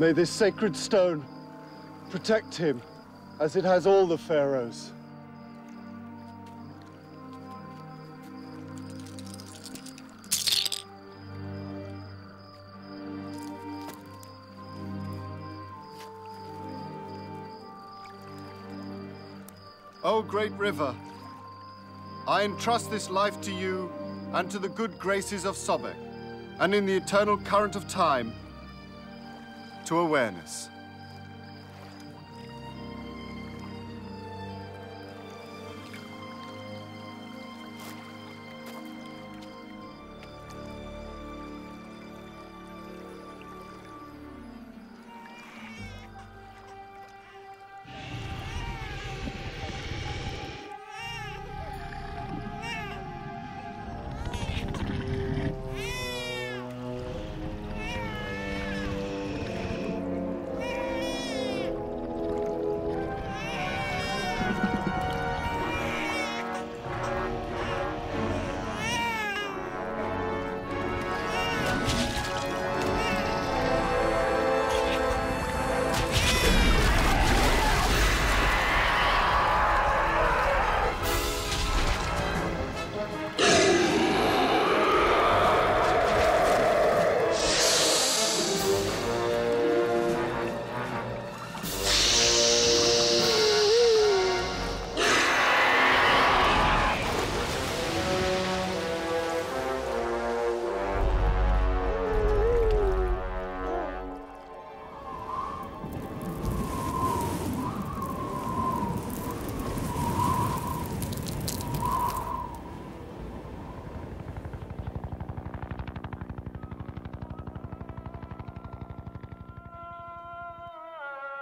May this sacred stone protect him, as it has all the pharaohs. O great river, I entrust this life to you and to the good graces of Sobek, and in the eternal current of time, to awareness.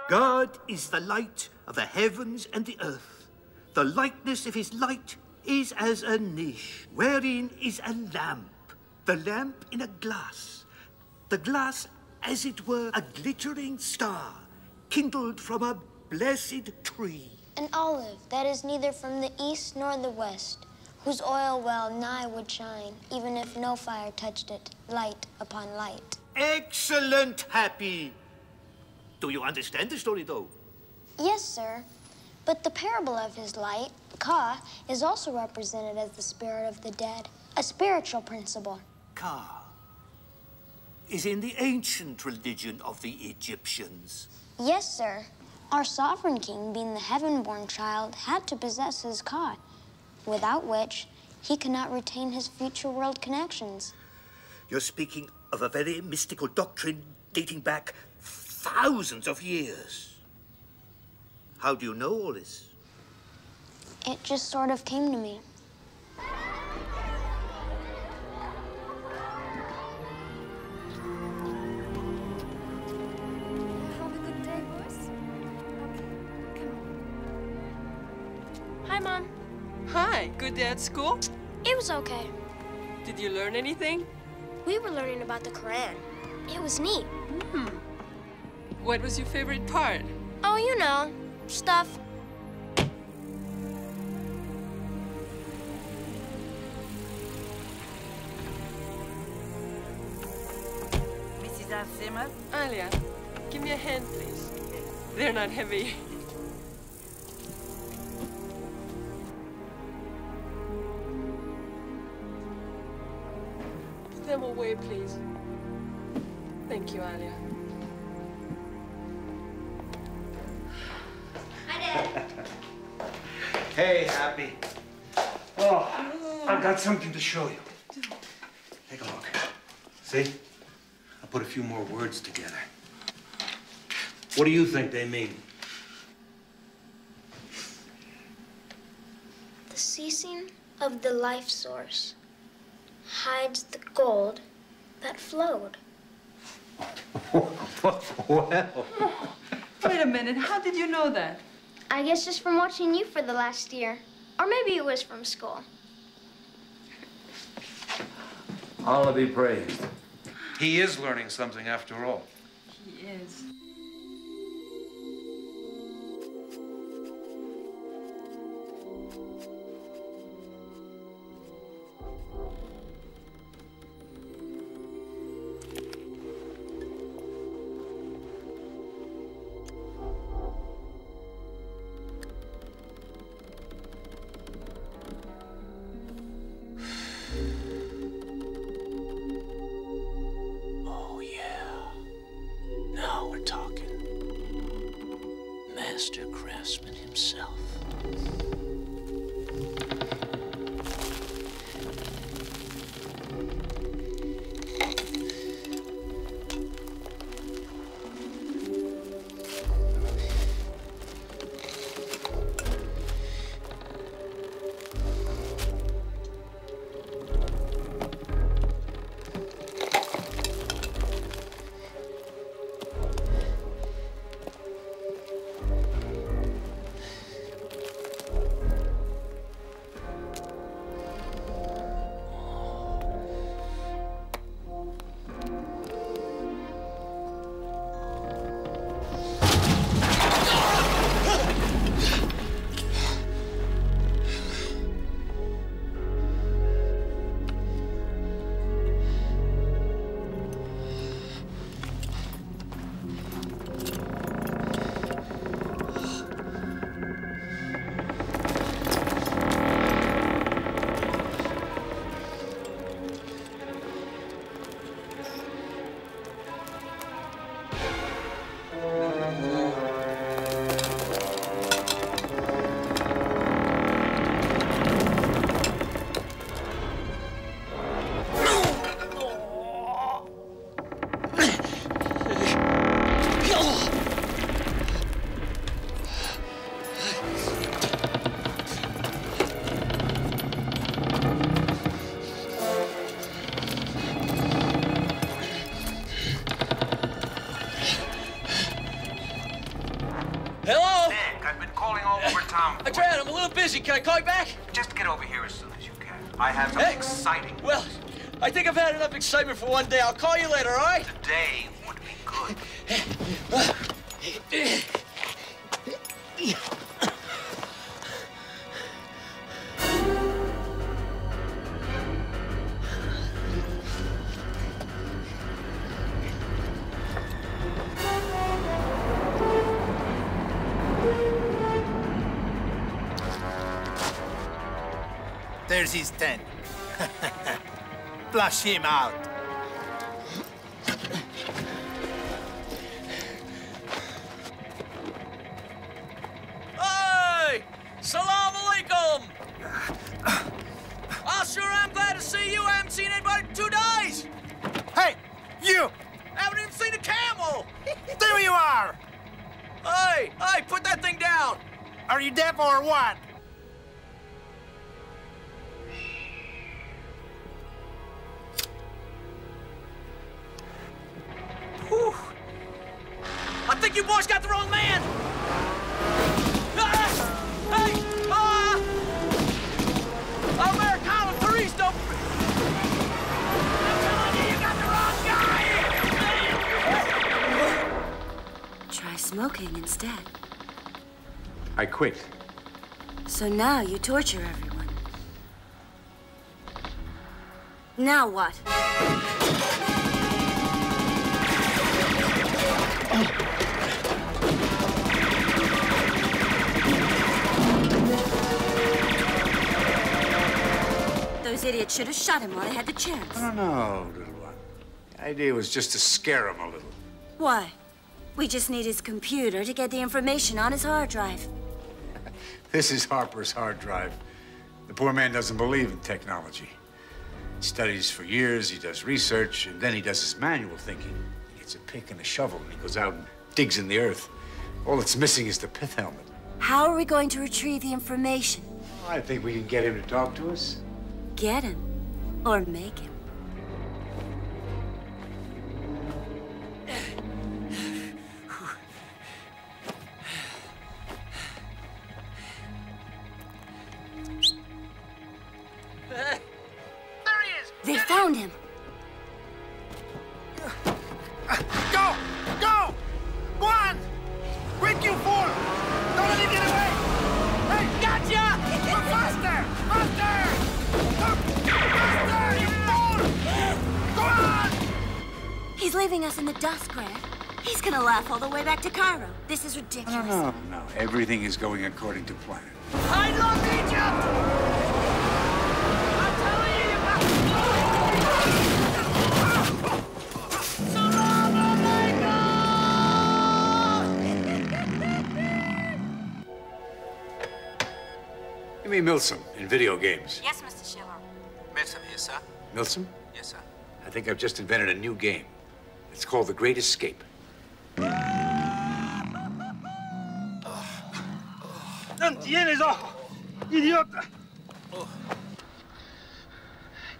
God is the light of the heavens and the earth. The likeness of his light is as a niche, wherein is a lamp. The lamp in a glass. The glass, as it were, a glittering star, kindled from a blessed tree. An olive that is neither from the east nor the west, whose oil well nigh would shine, even if no fire touched it, light upon light. Excellent, Happy. Do you understand the story, though? Yes, sir. But the parable of his light, Ka, is also represented as the spirit of the dead, a spiritual principle. Ka is in the ancient religion of the Egyptians. Yes, sir. Our sovereign king, being the heaven-born child, had to possess his Ka, without which he cannot retain his future world connections. You're speaking of a very mystical doctrine dating back thousands of years. How do you know all this? It just sort of came to me. Have a good day, boys. Okay, come on. Hi, Mom. Hi, good day at school? It was okay. Did you learn anything? We were learning about the Quran. It was neat. What was your favorite part? Oh, you know, stuff. Mrs. Alzheimer? Alia, give me a hand, please. They're not heavy. Put them away, please. Thank you, Alia. Hey, Happy. Oh, I've got something to show you. Take a look. See? I put a few more words together. What do you think they mean? The ceasing of the life source hides the gold that flowed. Well. Wait a minute, how did you know that? I guess just from watching you for the last year. Or maybe it was from school. Allah be praised. He is learning something after all. He is. master craftsman himself. Dad, I'm a little busy. Can I call you back? Just get over here as soon as you can. I have something exciting. Well, I think I've had enough excitement for one day. I'll call you later, all right? Today would be good. There's his tent. Flush him out. Hey! Salam alaikum! I sure am glad to see you. I haven't seen anybody in 2 days. Hey, you! Haven't even seen a camel. There you are! Hey, put that thing down. Are you deaf or what? Whew. I think you boys got the wrong man. Americano Therese, don't. I'm telling you, you got the wrong guy. Try smoking instead. I quit. So now you torture everyone. Now what? Those idiots should have shot him while they had the chance. No, little one. The idea was just to scare him a little. Why? We just need his computer to get the information on his hard drive. This is Harper's hard drive. The poor man doesn't believe in technology. He studies for years, he does research, and then he does his manual thinking. He gets a pick and a shovel, and he goes out and digs in the earth. All that's missing is the pith helmet. How are we going to retrieve the information? I think we can get him to talk to us. Get him, or make him. There he is! They found him. Go! Go! Go on! Quick, you fool! Don't let him get away! Hey! Gotcha! Go faster! Faster! Faster, you fool! Go on! He's leaving us in the dust, Grant. He's gonna laugh all the way back to Cairo. This is ridiculous. No. Everything is going according to plan. I love Egypt! I'm telling you, Salam alaikum! Danny Milsom in video games. Yes, Mr. Schiller. Milsom here, sir. Milsom? Yes, sir. I think I've just invented a new game. It's called The Great Escape. ¡No tienes ojo! ¡Idiota!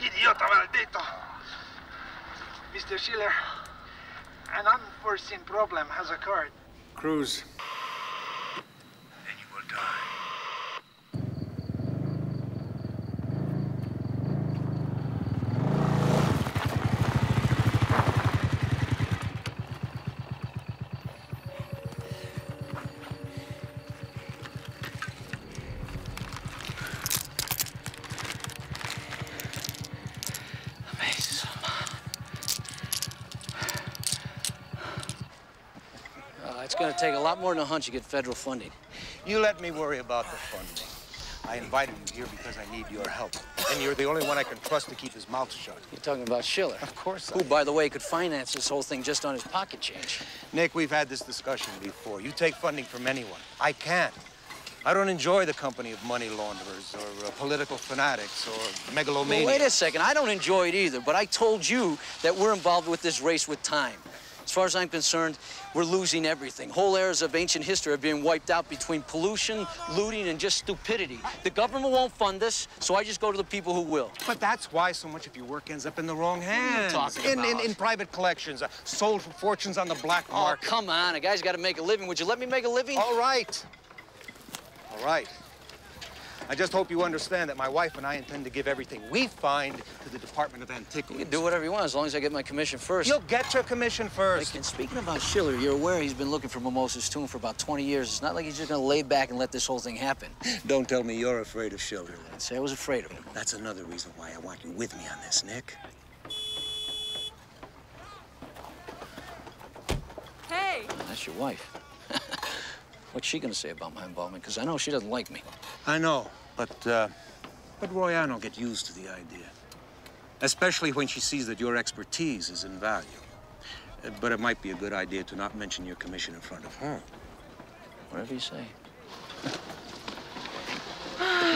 ¡Idiota maldito! Mr. Schiller, an unforeseen problem has occurred. Cruz. And you will die. It's going to take a lot more than a hunch to get federal funding. You let me worry about the funding. I invited you here because I need your help. And you're the only one I can trust to keep his mouth shut. You're talking about Schiller. Of course. Who, by the way, could finance this whole thing just on his pocket change. Nick, we've had this discussion before. You take funding from anyone. I can't. I don't enjoy the company of money launderers or political fanatics or megalomaniacs. Well, wait a second. I don't enjoy it either, but I told you that we're involved with this race with time. As far as I'm concerned, we're losing everything. Whole eras of ancient history are being wiped out between pollution, looting, and just stupidity. The government won't fund us, so I just go to the people who will. But that's why so much of your work ends up in the wrong hands. What are you talking about? In private collections, sold for fortunes on the black market. Oh, come on. A guy's got to make a living. Would you let me make a living? All right. All right. I just hope you understand that my wife and I intend to give everything we find to the Department of Antiquities. You can do whatever you want as long as I get my commission first. You'll get your commission first. And speaking about Schiller, you're aware he's been looking for Mimosas tomb for about 20 years. It's not like he's just going to lay back and let this whole thing happen. Don't tell me you're afraid of Schiller. I didn't say I was afraid of him. That's another reason why I want you with me on this, Nick. Hey! That's your wife. What's she going to say about my involvement? Because I know she doesn't like me. I know, but Royanne will get used to the idea. Especially when she sees that your expertise is in value. But it might be a good idea to not mention your commission in front of her. Whatever you say.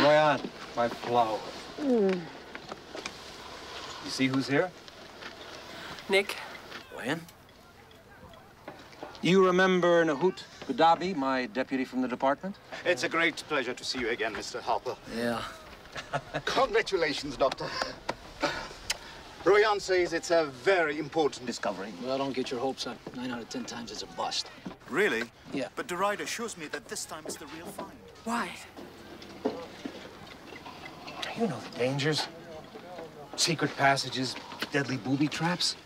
Royanne, my flower. You see who's here? Nick. Royanne? You remember Nahut Gudabi, my deputy from the department? It's a great pleasure to see you again, Mr. Harper. Yeah. Congratulations, Doctor. Royan says it's a very important discovery. Well, don't get your hopes up. 9 out of 10 times it's a bust. Really? Yeah. But DeRide assures me that this time it's the real find. Why? You know the dangers. Secret passages, deadly booby traps.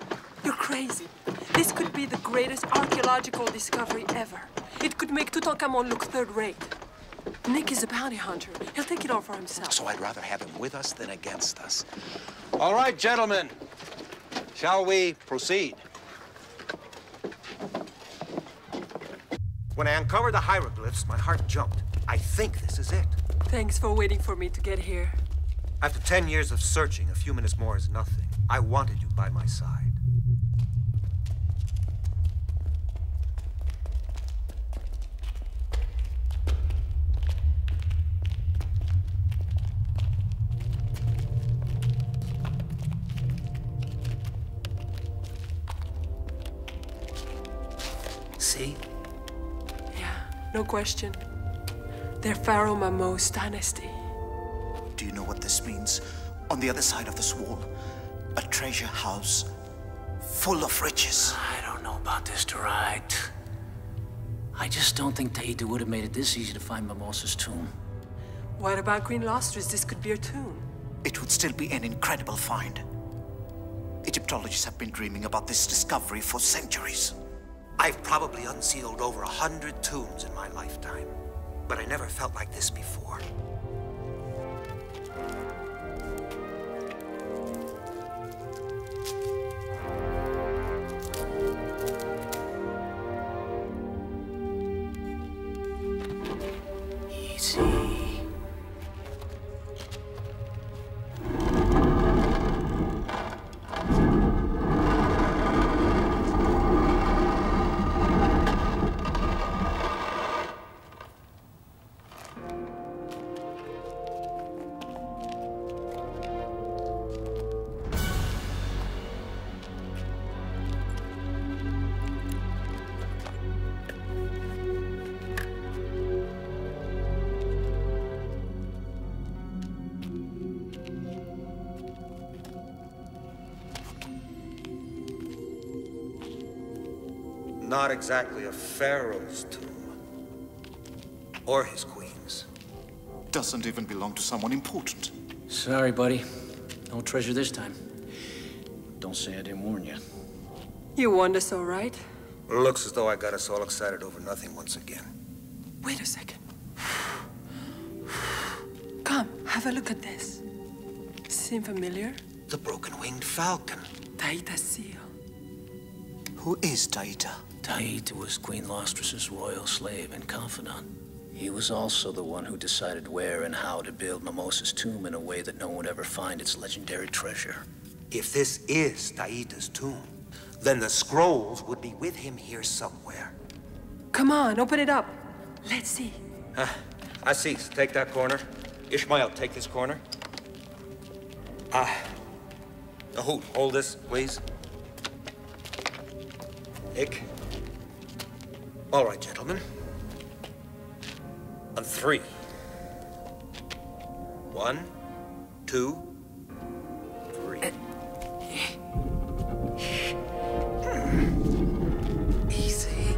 You're crazy. This could be the greatest archaeological discovery ever. It could make Tutankhamun look third-rate. Nick is a bounty hunter. He'll take it all for himself. So I'd rather have him with us than against us. All right, gentlemen. Shall we proceed? When I uncovered the hieroglyphs, my heart jumped. I think this is it. Thanks for waiting for me to get here. After 10 years of searching, a few minutes more is nothing. I wanted you by my side. See? Yeah, no question. They're Pharaoh Mamo's dynasty. Do you know what this means? On the other side of this wall, a treasure house full of riches. I don't know about this, DeRide. I just don't think Tahiti would have made it this easy to find Mimosa's tomb. What about Green Lustrous? This could be her tomb. It would still be an incredible find. Egyptologists have been dreaming about this discovery for centuries. I've probably unsealed over 100 tombs in my lifetime, but I never felt like this before. Easy. Not exactly a pharaoh's tomb. Or his queen's. Doesn't even belong to someone important. Sorry, buddy. No treasure this time. Don't say I didn't warn you. You warned us all right. Looks as though I got us all excited over nothing once again. Wait a second. Come, have a look at this. Seem familiar? The broken-winged falcon. Taita's seal. Who is Taita? Taita was Queen Lostras's royal slave and confidant. He was also the one who decided where and how to build Mimosa's tomb in a way that no one would ever find its legendary treasure. If this is Taita's tomb, then the scrolls would be with him here somewhere. Come on, open it up. Let's see. Aziz, take that corner. Ishmael, take this corner. Hold this, please. Nick. All right, gentlemen. On 3. 1, 2, 3. Easy.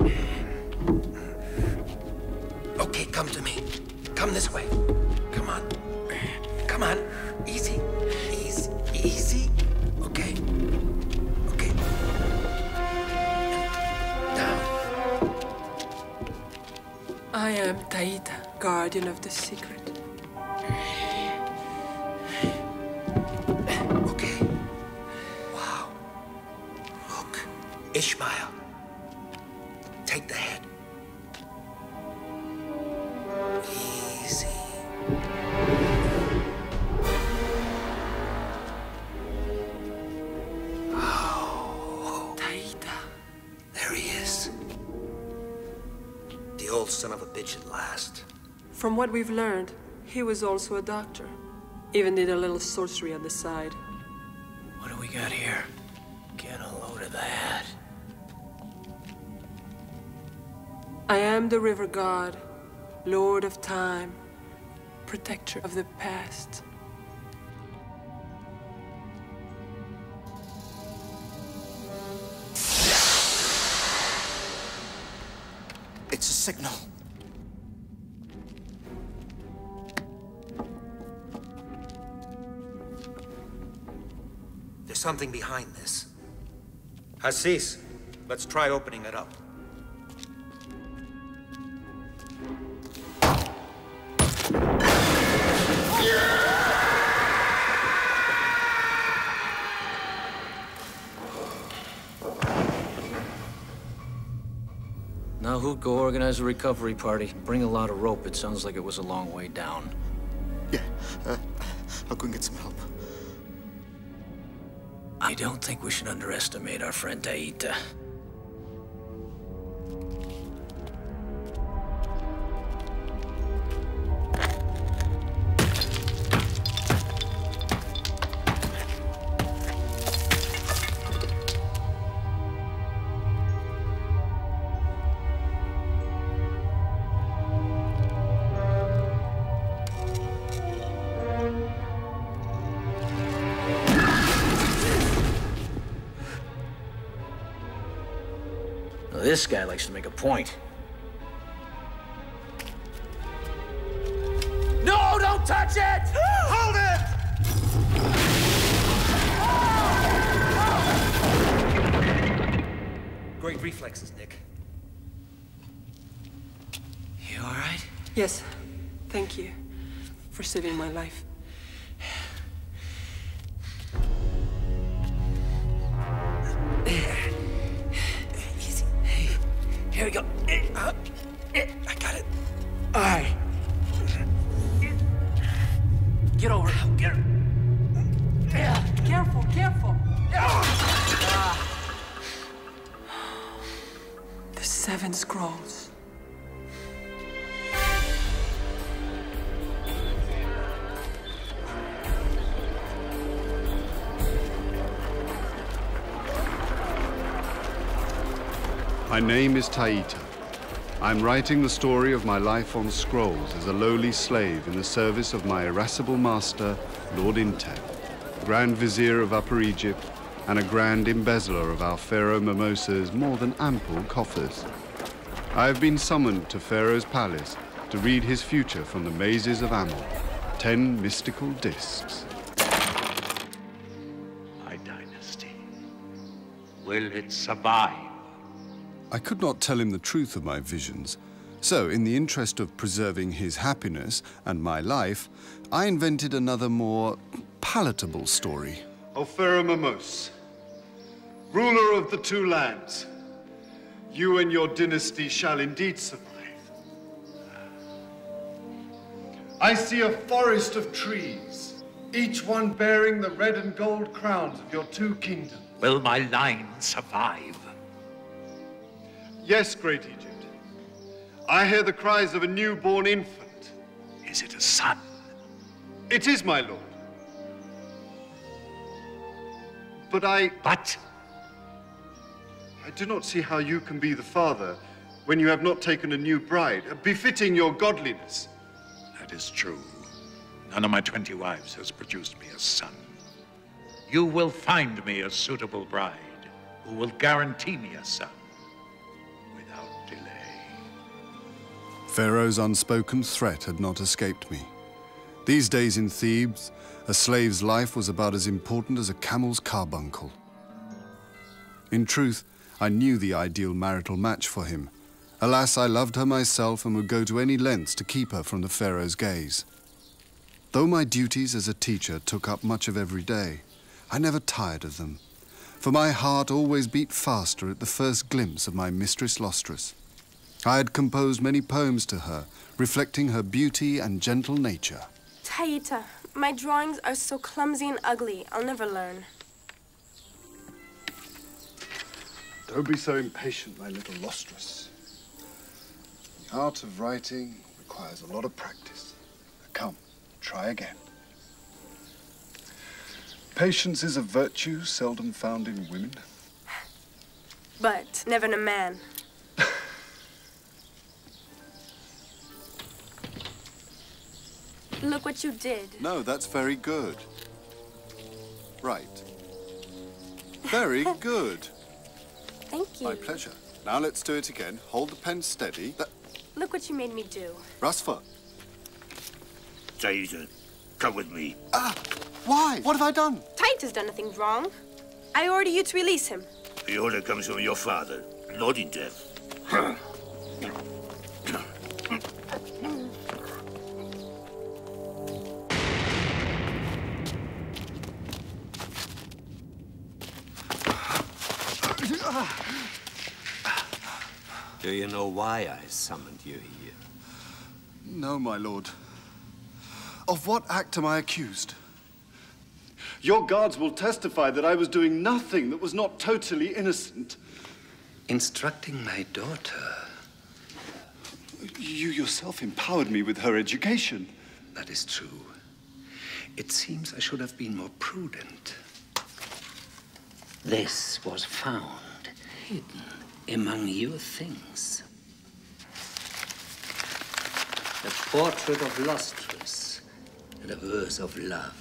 Okay, come to me. Come this way. Come on. Come on. Easy. Easy. Easy. Okay. Okay. And down. I am Taita, guardian of the secret. Okay. Wow. Look. Ishmael. Take the head. Easy. Oh. Taita. There he is. The old son of a bitch at last. From what we've learned, he was also a doctor. Even did a little sorcery on the side. What do we got here? Get a load of that. I am the river god, lord of time, protector of the past. It's a signal. There's something behind this. Aziz, let's try opening it up. Now who'd go organize a recovery party? Bring a lot of rope. It sounds like it was a long way down. Yeah, I'll go and get some help. I don't think we should underestimate our friend Taita. Now, this guy likes to make a point. No, don't touch it! Hold it! Great reflexes, Nick. You all right? Yes, thank you for saving my life. Easy. Hey, here we go. I got it. All right. Get over it. Get her. Careful, careful. The 7 scrolls. My name is Taita. I'm writing the story of my life on scrolls as a lowly slave in the service of my irascible master, Lord Intep, Grand Vizier of Upper Egypt and a grand embezzler of our Pharaoh Mimosa's more than ample coffers. I have been summoned to Pharaoh's palace to read his future from the mazes of Amon. 10 mystical discs. My dynasty. Will it survive? I could not tell him the truth of my visions, so in the interest of preserving his happiness and my life, I invented another more palatable story. O Pharaoh Mimose, ruler of the two lands, you and your dynasty shall indeed survive. I see a forest of trees, each one bearing the red and gold crowns of your two kingdoms. Will my line survive? Yes, great Egypt. I hear the cries of a newborn infant. Is it a son? It is, my lord. But I do not see how you can be the father when you have not taken a new bride, befitting your godliness. That is true. None of my 20 wives has produced me a son. You will find me a suitable bride who will guarantee me a son without delay. Pharaoh's unspoken threat had not escaped me. These days in Thebes, a slave's life was about as important as a camel's carbuncle. In truth, I knew the ideal marital match for him. Alas, I loved her myself and would go to any lengths to keep her from the Pharaoh's gaze. Though my duties as a teacher took up much of every day, I never tired of them, for my heart always beat faster at the first glimpse of my mistress Lustrous. I had composed many poems to her, reflecting her beauty and gentle nature. Taita, my drawings are so clumsy and ugly, I'll never learn. Don't be so impatient, my little Lustrous. The art of writing requires a lot of practice. Come, try again. Patience is a virtue seldom found in women. But never in a man. Look what you did. No, that's very good. Right. Very good. Thank you. My pleasure. Now let's do it again. Hold the pen steady. Look what you made me do. Rasfa. Taita, come with me. Ah! Why? What have I done? Taita's done nothing wrong. I order you to release him. The order comes from your father, not in death. Do you know why I summoned you here? No, my lord. Of what act am I accused? Your guards will testify that I was doing nothing that was not totally innocent. Instructing my daughter. You yourself empowered me with her education. That is true. It seems I should have been more prudent. This was found hidden among your things. A portrait of Lustrous and a verse of love.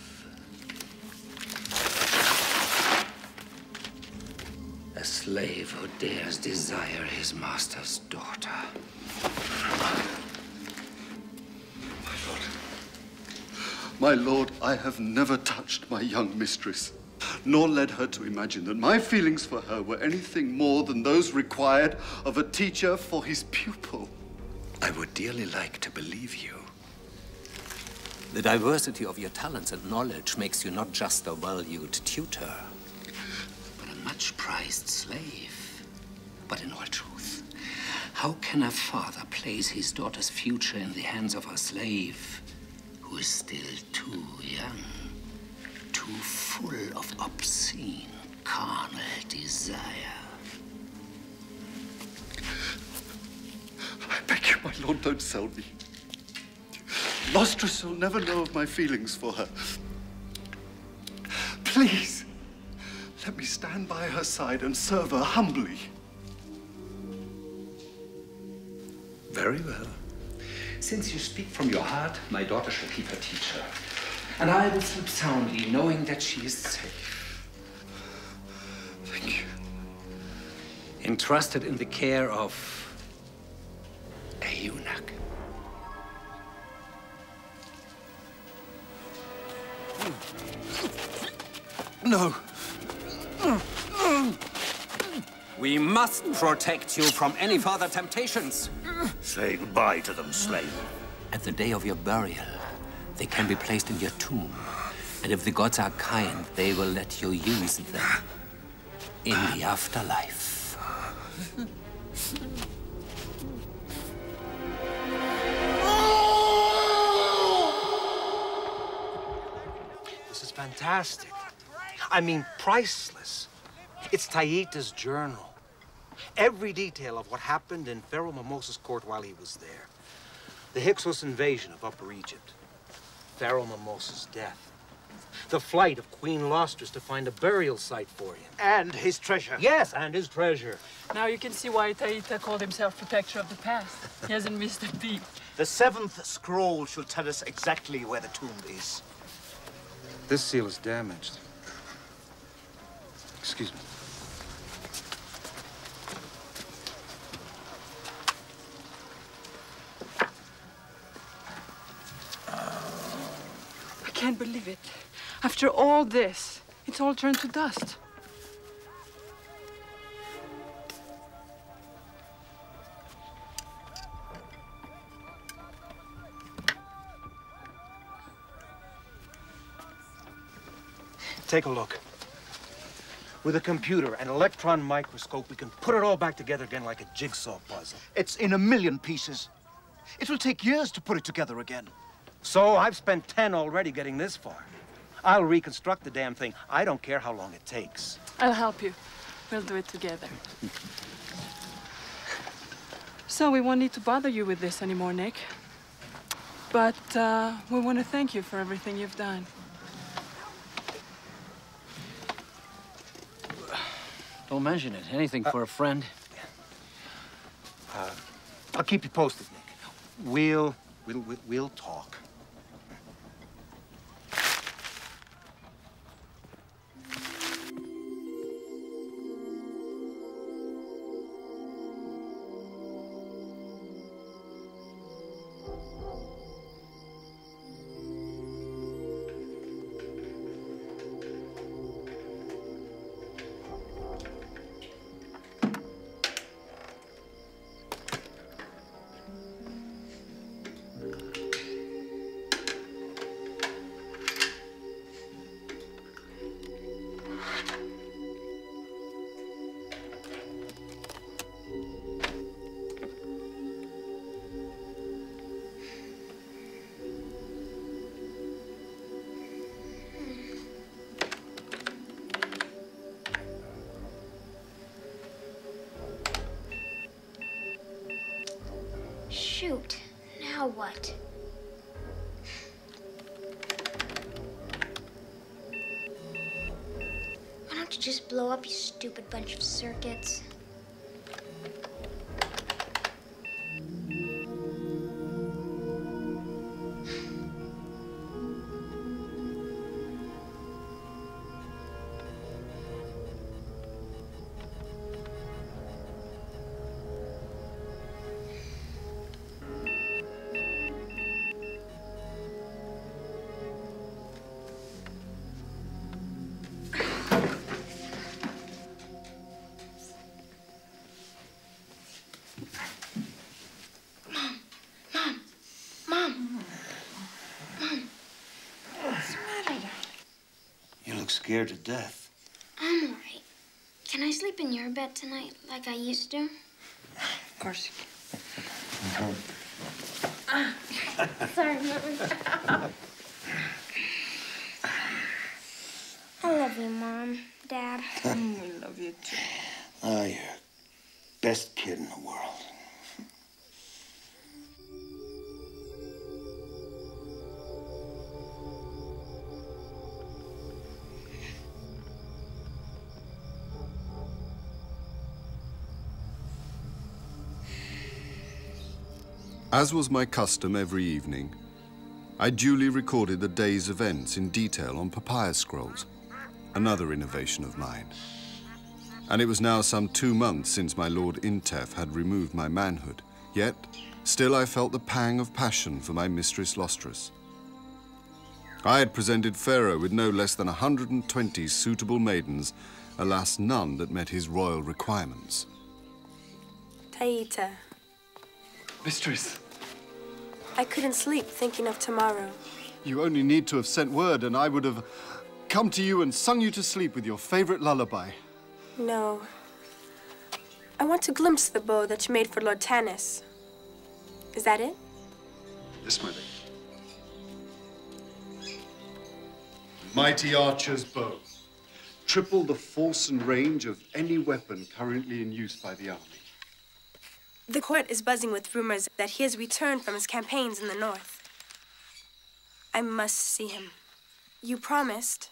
A slave who dares desire his master's daughter. My lord, I have never touched my young mistress, nor led her to imagine that my feelings for her were anything more than those required of a teacher for his pupil. I would dearly like to believe you. The diversity of your talents and knowledge makes you not just a valued tutor, but a much-prized slave. But in all truth, how can a father place his daughter's future in the hands of a slave who is still too young, too full of obscene, carnal desire? I beg you, my lord, don't sell me. Lustrous will never know of my feelings for her. Please, let me stand by her side and serve her humbly. Very well. Since you speak from your heart, my daughter shall keep her teacher. And I will sleep soundly, knowing that she is safe. entrusted in the care of a eunuch. No. We must protect you from any further temptations. Say goodbye to them, slave. At the day of your burial, they can be placed in your tomb. And if the gods are kind, they will let you use them in the afterlife. This is fantastic. I mean, priceless. It's Taita's journal. Every detail of what happened in Pharaoh Mimosas' court while he was there. The Hyksos invasion of Upper Egypt. Pharaoh Mimosas' death. The flight of Queen Lustrous to find a burial site for him. And his treasure. Yes, and his treasure. Now you can see why Taita called himself protector of the past. He hasn't missed a beat. The 7th scroll should tell us exactly where the tomb is. This seal is damaged. Excuse me. I can't believe it. After all this, it's all turned to dust. Take a look. With a computer and electron microscope, we can put it all back together again like a jigsaw puzzle. It's in a million pieces. It will take years to put it together again. So I've spent 10 already getting this far. I'll reconstruct the damn thing. I don't care how long it takes. I'll help you. We'll do it together. So we won't need to bother you with this anymore, Nick. But we want to thank you for everything you've done. Don't mention it. Anything for a friend. I'll keep you posted, Nick. We'll talk. Shoot, now what? Why don't you just blow up, you stupid bunch of circuits? Scared to death. I'm all right. Can I sleep in your bed tonight like I used to? Of course you can. Sorry, Mom. I love you, Mom, Dad. We love you too. Oh, you're best kid in the world. As was my custom every evening, I duly recorded the day's events in detail on papyrus scrolls, another innovation of mine. and it was now some 2 months since my Lord Intef had removed my manhood. Yet, still I felt the pang of passion for my mistress Lostrus. I had presented Pharaoh with no less than 120 suitable maidens, alas, none that met his royal requirements. Taita, Mistress, I couldn't sleep thinking of tomorrow. you only need to have sent word and I would have come to you and sung you to sleep with your favorite lullaby. No. I want to glimpse the bow that you made for Lord Tanis. Is that it? This, my lady. Mighty archer's bow. Triple the force and range of any weapon currently in use by the army. The court is buzzing with rumors that he has returned from his campaigns in the north. I must see him. You promised.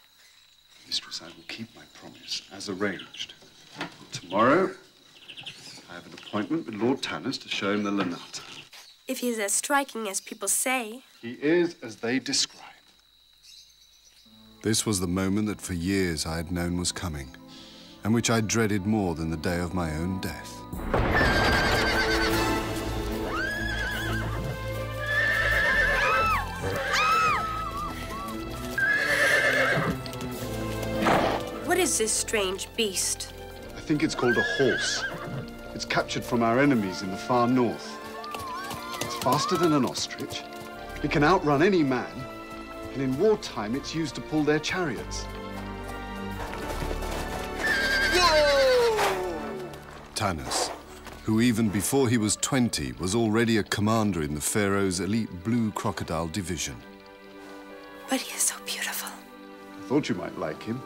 Mistress, I will keep my promise, as arranged. Tomorrow, I have an appointment with Lord Tanis to show him the Lanata. If he is as striking as people say. He is as they describe. This was the moment that for years I had known was coming, and which I dreaded more than the day of my own death. What is this strange beast? I think it's called a horse. It's captured from our enemies in the far north. It's faster than an ostrich. It can outrun any man. And in wartime, it's used to pull their chariots. Tanis, who even before he was 20, was already a commander in the Pharaoh's elite blue crocodile division. But he is so beautiful. I thought you might like him.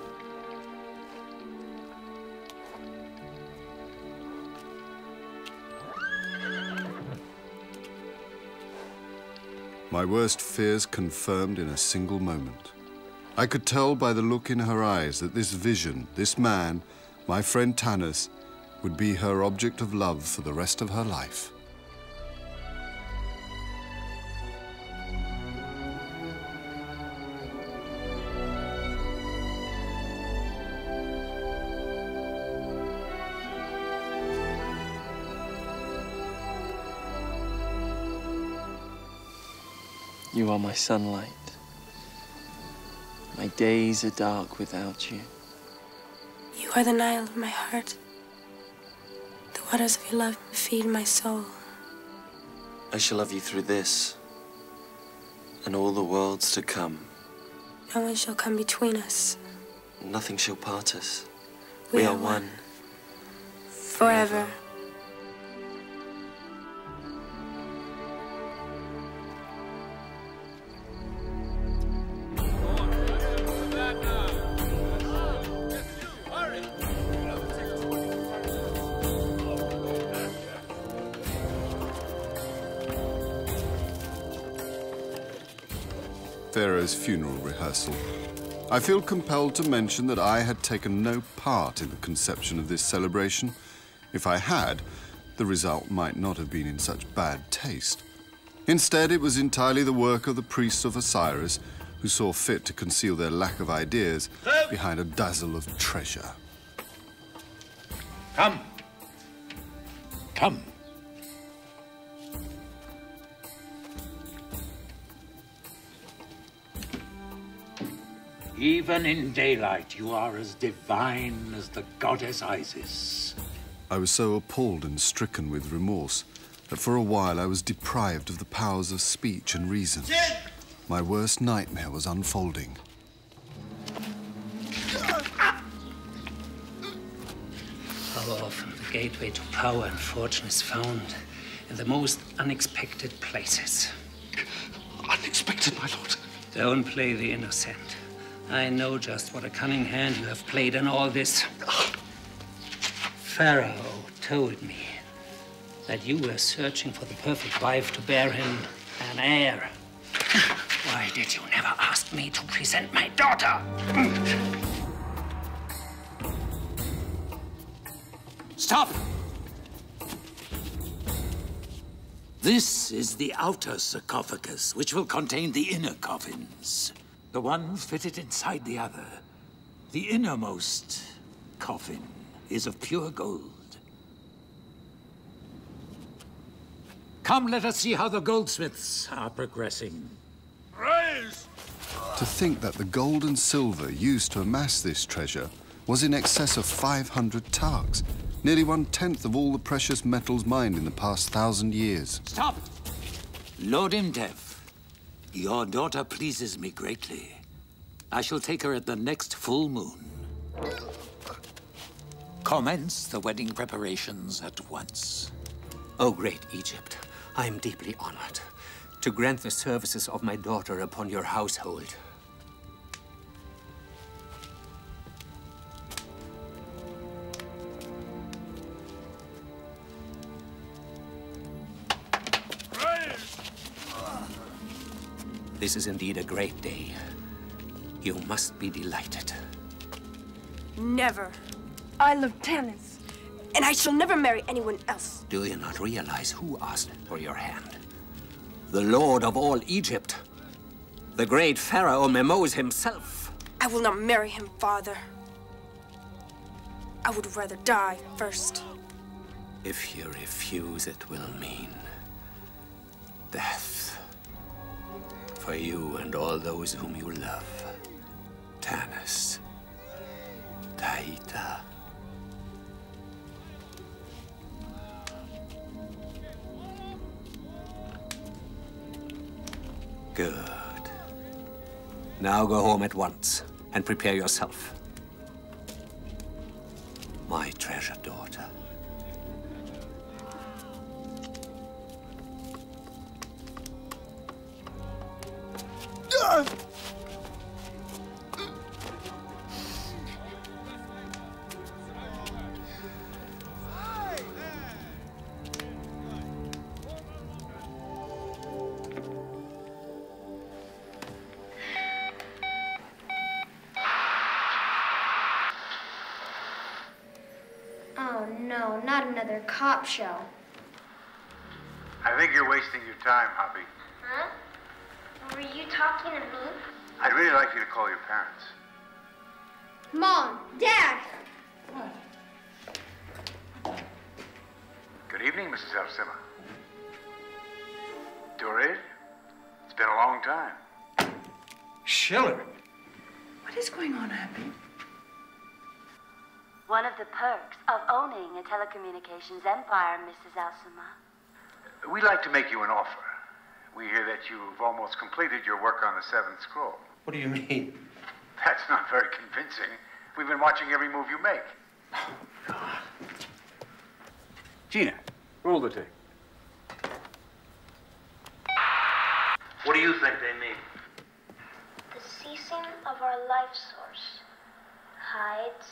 My worst fears confirmed in a single moment. I could tell by the look in her eyes that this vision, this man, my friend Tanis, would be her object of love for the rest of her life. You are my sunlight. My days are dark without you. You are the Nile of my heart. The waters of your love feed my soul. I shall love you through this and all the worlds to come. No one shall come between us. Nothing shall part us. We are one. Forever. Pharaoh's funeral rehearsal. I feel compelled to mention that I had taken no part in the conception of this celebration. If I had, the result might not have been in such bad taste. Instead, it was entirely the work of the priests of Osiris, who saw fit to conceal their lack of ideas behind a dazzle of treasure. Come. Come. Even in daylight, you are as divine as the goddess Isis. I was so appalled and stricken with remorse that for a while I was deprived of the powers of speech and reason. My worst nightmare was unfolding. How often the gateway to power and fortune is found in the most unexpected places. Unexpected, my lord. Don't play the innocent. I know just what a cunning hand you have played in all this. Pharaoh told me that you were searching for the perfect wife to bear him an heir. Why did you never ask me to present my daughter? Stop! This is the outer sarcophagus, which will contain the inner coffins. The one fitted inside the other. The innermost coffin is of pure gold. Come, let us see how the goldsmiths are progressing. Rise! To think that the gold and silver used to amass this treasure was in excess of 500 tarks, nearly 1/10 of all the precious metals mined in the past 1,000 years. Stop! Lord Imdev, your daughter pleases me greatly. I shall take her at the next full moon. Commence the wedding preparations at once. O great Egypt, I am deeply honored to grant the services of my daughter upon your household. This is indeed a great day. You must be delighted. Never. I love tennis, and I shall never marry anyone else. Do you not realize who asked for your hand? The Lord of all Egypt. The great Pharaoh Memoes himself. I will not marry him, father. I would rather die first. If you refuse, it will mean death. For you and all those whom you love. Tanis. Taita. Good. Now go home at once and prepare yourself. My treasured daughter. Oh no, not another cop show. I think you're wasting your time, Hoppy. Huh? Were you talking to me? I'd really like you to call your parents. Mom, Dad! Good evening, Mrs. Alcima. Dorit? It's been a long time. Schiller? What is going on, Happy? One of the perks of owning a telecommunications empire, Mrs. Alcima. We'd like to make you an offer. We hear that you've almost completed your work on the Seventh Scroll. What do you mean? That's not very convincing. We've been watching every move you make. Gina, roll the tape. What do you think they mean? The ceasing of our life source hides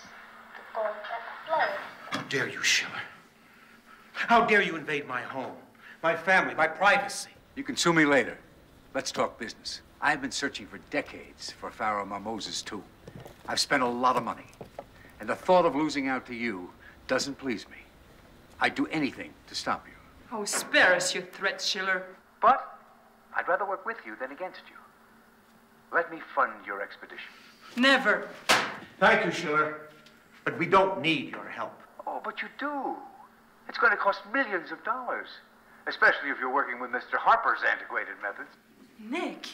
the gold that flows. How dare you, Schiller? How dare you invade my home, my family, my privacy? You can sue me later. Let's talk business. I've been searching for decades for Pharaoh Moses too. I've spent a lot of money. And the thought of losing out to you doesn't please me. I'd do anything to stop you. Oh, spare us your threats, Schiller. But I'd rather work with you than against you. Let me fund your expedition. Never. Thank you, Schiller. But we don't need your help. Oh, but you do. It's going to cost millions of dollars. Especially if you're working with Mr. Harper's antiquated methods. Nick.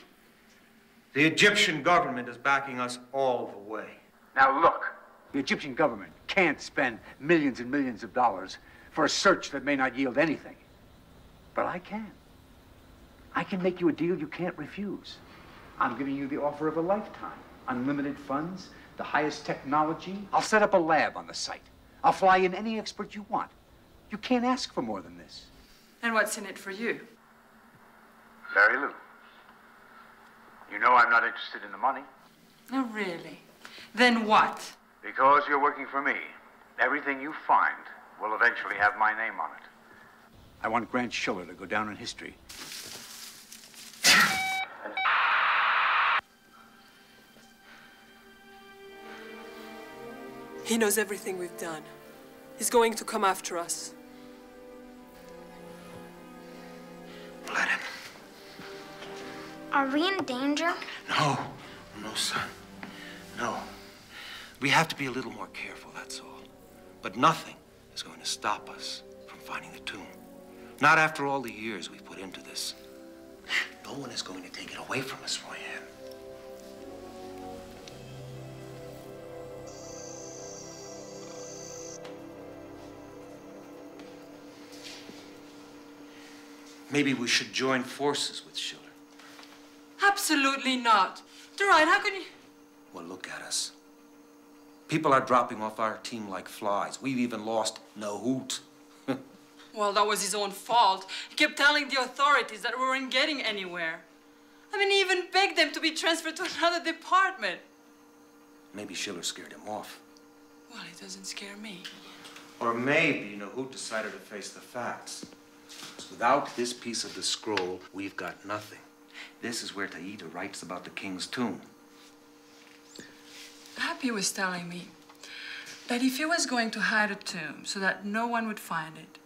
The Egyptian government is backing us all the way. Now look, the Egyptian government can't spend millions and millions of dollars for a search that may not yield anything. But I can. I can make you a deal you can't refuse. I'm giving you the offer of a lifetime. Unlimited funds, the highest technology. I'll set up a lab on the site. I'll fly in any expert you want. You can't ask for more than this. And what's in it for you? Very little. You know I'm not interested in the money. Oh, really? Then what? Because you're working for me. Everything you find will eventually have my name on it. I want Grant Schiller to go down in history. He knows everything we've done. He's going to come after us. Let him. Are we in danger? No. No, son. No. We have to be a little more careful, that's all. But nothing is going to stop us from finding the tomb. Not after all the years we've put into this. No one is going to take it away from us, Royanne. Maybe we should join forces with Schiller. Absolutely not. Durant, how can you... Well, look at us. People are dropping off our team like flies. We've even lost Nahoot. Well, that was his own fault. He kept telling the authorities that we weren't getting anywhere. I mean, he even begged them to be transferred to another department. Maybe Schiller scared him off. Well, it doesn't scare me. Or maybe Nahoot decided to face the facts. Without this piece of the scroll, we've got nothing. This is where Taita writes about the king's tomb. Happy was telling me that if he was going to hide a tomb so that no one would find it,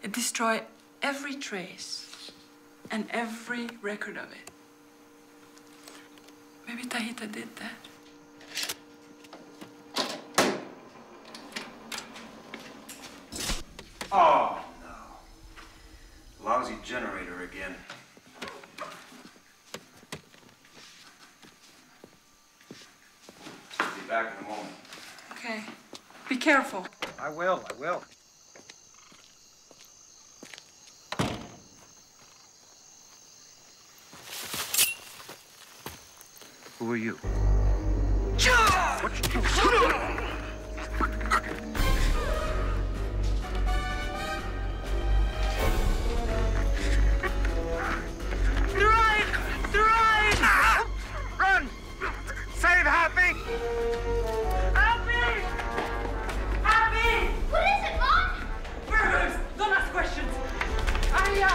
it'd destroy every trace and every record of it. Maybe Taita did that. Oh, no. Lousy generator again. I'll be back in a moment. Okay. Be careful. I will. Who are you? Run! Save Happy! Happy! Happy! What is it, Mom? Burgers! Don't ask questions! Arya!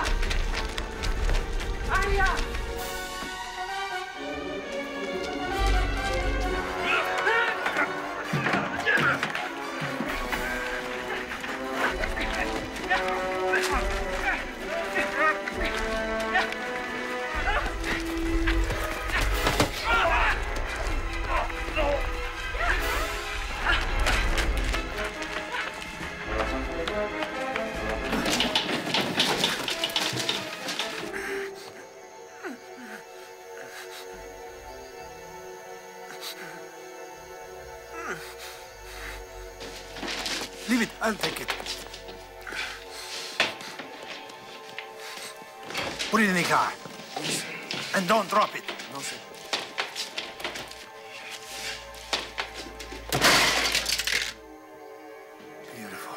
Arya! Leave it, I'll take it. Put it in the car. And don't drop it. No, sir. Beautiful.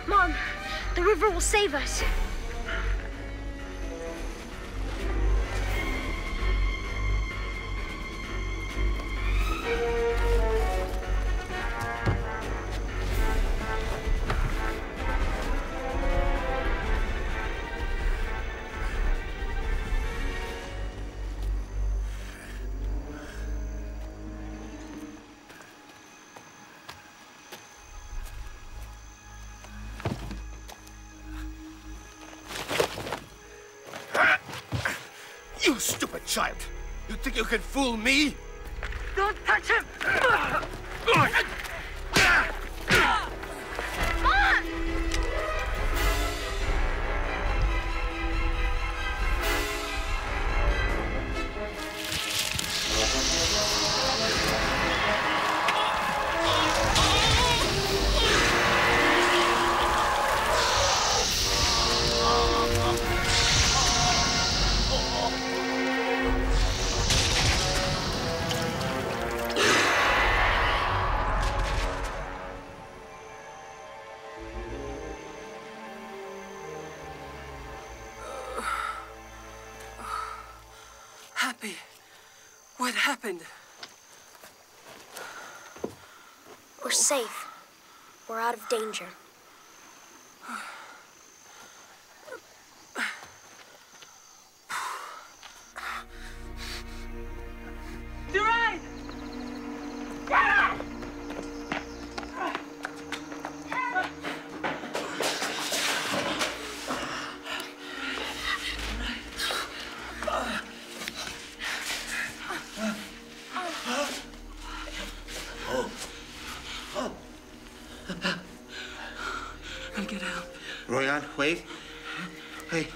Mom, the river will save us. You stupid child! You think you can fool me? Don't touch him! Mom! Happy. What happened? We're safe. We're out of danger. wait. Hey,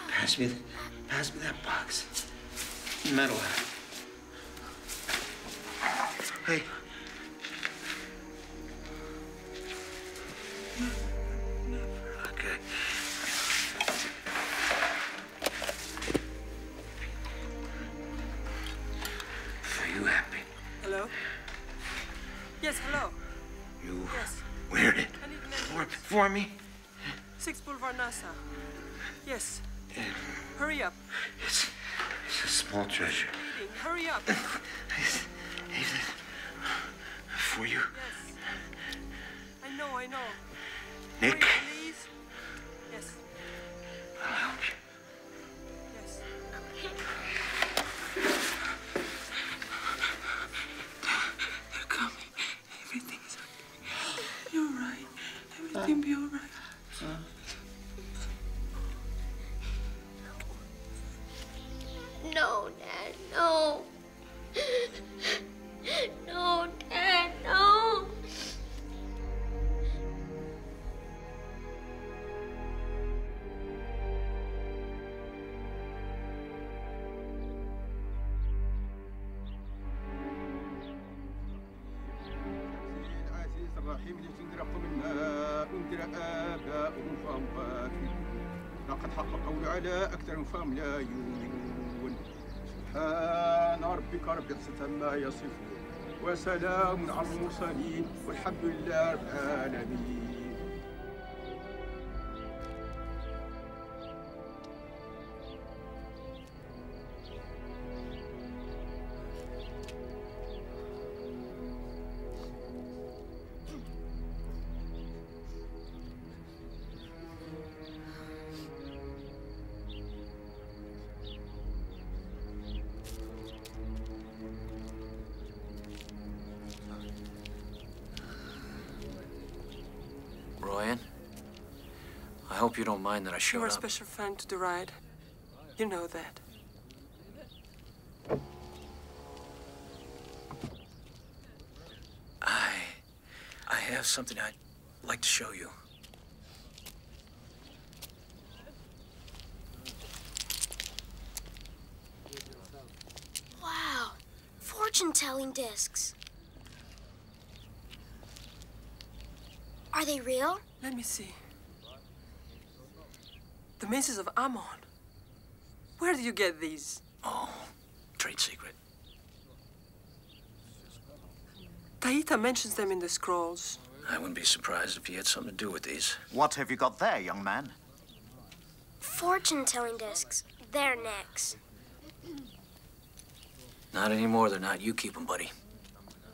pass me that box. Metal. Hey. Okay. Are you happy? Hello? Yes, hello. You Yes. wear it for me? 6 Boulevard Nassau. Yes. Hurry up. It's a small treasure. Hurry up. For you. Yes. I know, I know. Nick. Hurry, please. Yes. I'll help you. Yes. They're coming. Everything is okay. You're all right. Everything will be all right. No, Dad, no. No, Dad, no. لقد حق القول على أكثر فهم لا يؤمنون سبحان ربك رب العزة عما يصفون وسلام على المرسلين والحمد لله رب العالمين. Ryan, I hope you don't mind that I showed You're a up. special friend to the ride. You know that. I have something I'd like to show you. Wow, fortune-telling discs. Are they real? Let me see. The Maces of Ammon. Where do you get these? Oh, trade secret. Taita mentions them in the scrolls. I wouldn't be surprised if he had something to do with these. What have you got there, young man? Fortune-telling discs. They're necks. Not anymore, they're not. You keep them, buddy.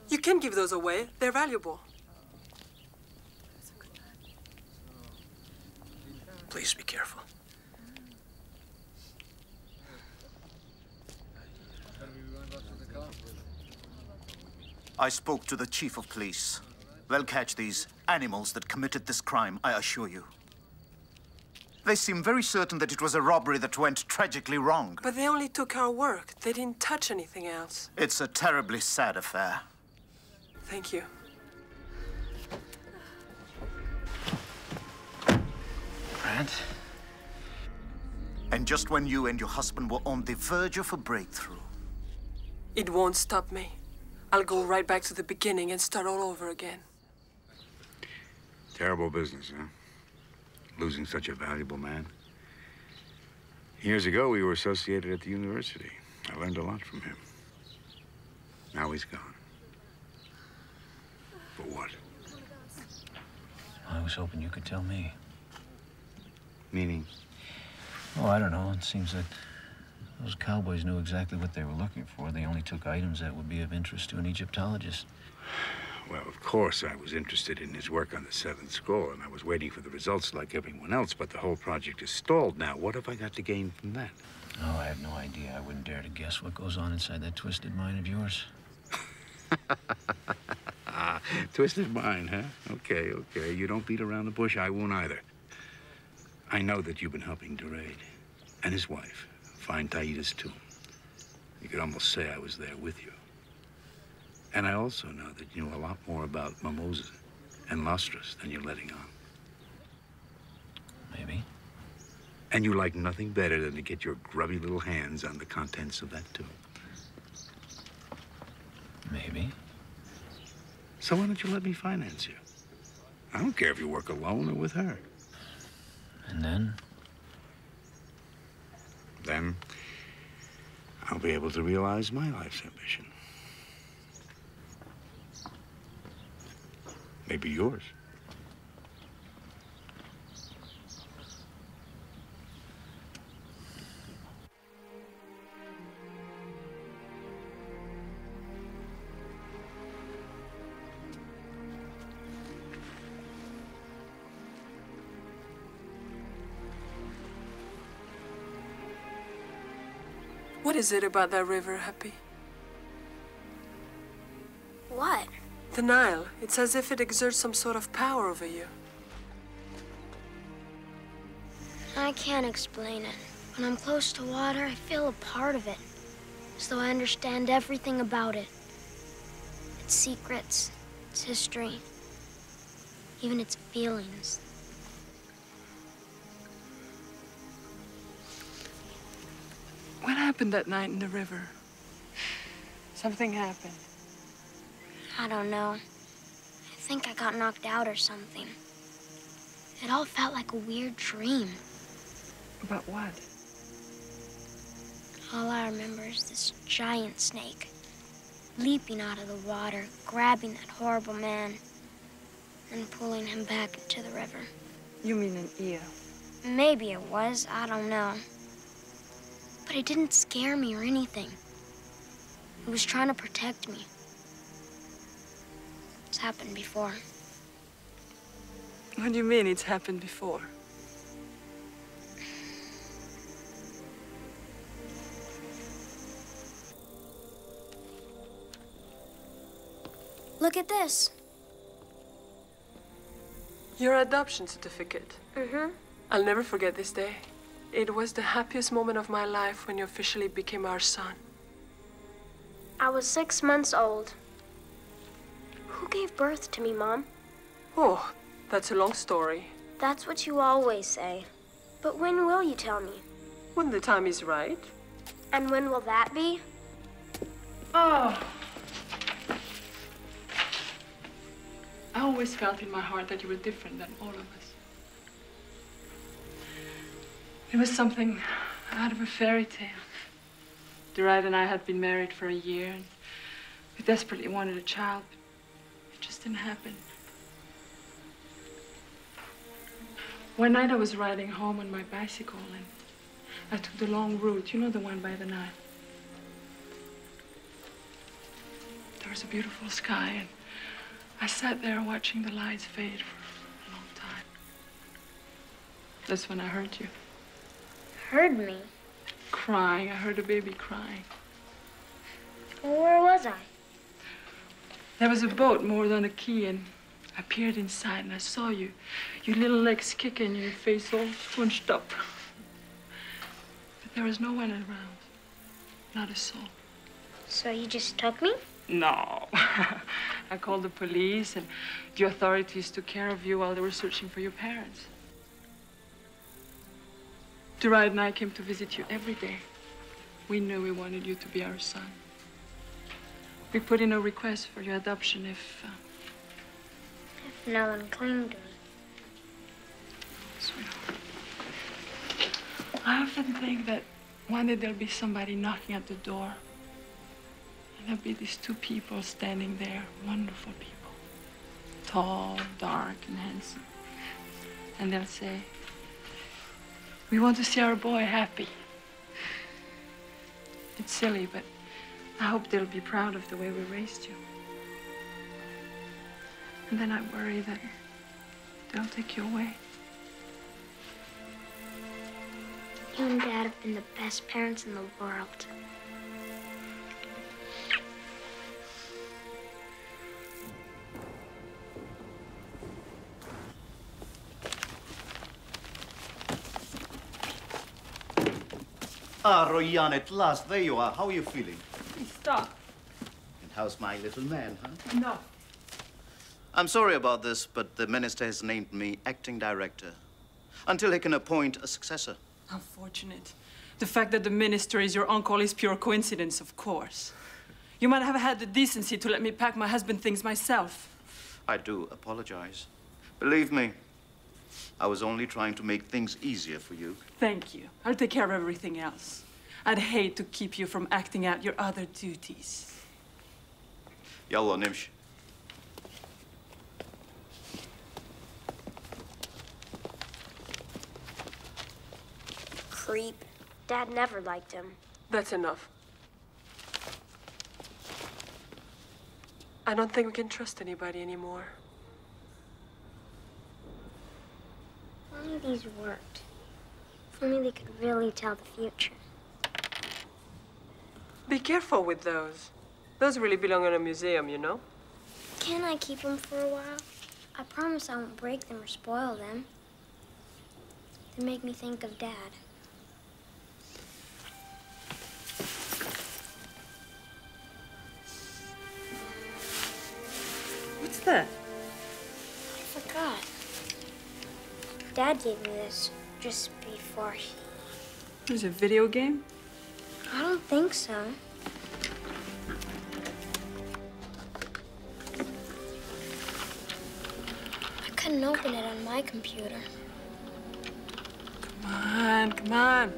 You can give those away. They're valuable. Please be careful. I spoke to the chief of police. They'll catch these animals that committed this crime, I assure you. They seem very certain that it was a robbery that went tragically wrong. But they only took our work. They didn't touch anything else. It's a terribly sad affair. Thank you. Grant? And just when you and your husband were on the verge of a breakthrough. It won't stop me. I'll go right back to the beginning and start all over again. Terrible business, huh? Losing such a valuable man. Years ago, we were associated at the university. I learned a lot from him. Now he's gone. For what? I was hoping you could tell me. Meaning? Oh, I don't know. It seems that those cowboys knew exactly what they were looking for. They only took items that would be of interest to an Egyptologist. Well, of course, I was interested in his work on the seventh scroll, and I was waiting for the results like everyone else, but the whole project is stalled now. What have I got to gain from that? Oh, I have no idea. I wouldn't dare to guess what goes on inside that twisted mind of yours. Twisted mind, huh? Okay, okay. You don't beat around the bush. I won't either. I know that you've been helping Duraid and his wife find Taita's tomb. You could almost say I was there with you. And I also know that you know a lot more about Mimosa and Lostris than you're letting on. Maybe. And you like nothing better than to get your grubby little hands on the contents of that tube. Maybe. So why don't you let me finance you? I don't care if you work alone or with her. And then? Then I'll be able to realize my life's ambition. Maybe yours. What is it about that river, Happy? What? The Nile. It's as if it exerts some sort of power over you. I can't explain it. When I'm close to water, I feel a part of it. As though I understand everything about it. Its secrets, its history, even its feelings. What happened that night in the river? Something happened. I don't know. I think I got knocked out or something. It all felt like a weird dream. About what? All I remember is this giant snake leaping out of the water, grabbing that horrible man, and pulling him back into the river. You mean an eel? Maybe it was, I don't know. But it didn't scare me or anything. It was trying to protect me. It's happened before. What do you mean it's happened before? Look at this. Your adoption certificate. Mm-hmm. I'll never forget this day. It was the happiest moment of my life when you officially became our son. I was 6 months old. Who gave birth to me, Mom? Oh, that's a long story. That's what you always say. But when will you tell me? When the time is right. And when will that be? Oh. I always felt in my heart that you were different than all of us. It was something out of a fairy tale. Deride and I had been married for a year, and we desperately wanted a child, but it just didn't happen. One night I was riding home on my bicycle, and I took the long route, you know, the one by the Nile. There was a beautiful sky, and I sat there watching the lights fade for a long time. That's when I heard you. Heard me? Crying. I heard a baby crying. Well, where was I? There was a boat moored on a quay, and I peered inside, and I saw you. Your little legs kicking, your face all scrunched up. But there was no one around. Not a soul. So you just took me? No. I called the police, and the authorities took care of you while they were searching for your parents. Deride and I came to visit you every day. We knew we wanted you to be our son. We put in a request for your adoption if no one claimed me. Sweetheart, I often think that one day there'll be somebody knocking at the door. And there'll be these two people standing there, wonderful people. Tall, dark, and handsome. And they'll say, "We want to see our boy happy." It's silly, but I hope they'll be proud of the way we raised you. And then I worry that they'll take you away. You and Dad have been the best parents in the world. Ah, Royan, at last, there you are. How are you feeling? Stop. And how's my little man, huh? No. I'm sorry about this, but the minister has named me acting director. until he can appoint a successor. How fortunate. The fact that the minister is your uncle is pure coincidence, of course. You might have had the decency to let me pack my husband's things myself. I do apologize. Believe me, I was only trying to make things easier for you. Thank you. I'll take care of everything else. I'd hate to keep you from acting out your other duties. Yalla nimsh. Creep. Dad never liked him. That's enough. I don't think we can trust anybody anymore. If only these worked. If only they could really tell the future. Be careful with those. Those really belong in a museum, you know? Can I keep them for a while? I promise I won't break them or spoil them. They make me think of Dad. What's that? I forgot. Dad gave me this just before he... There's a video game? I don't think so. I couldn't open it on my computer. Come on, come on.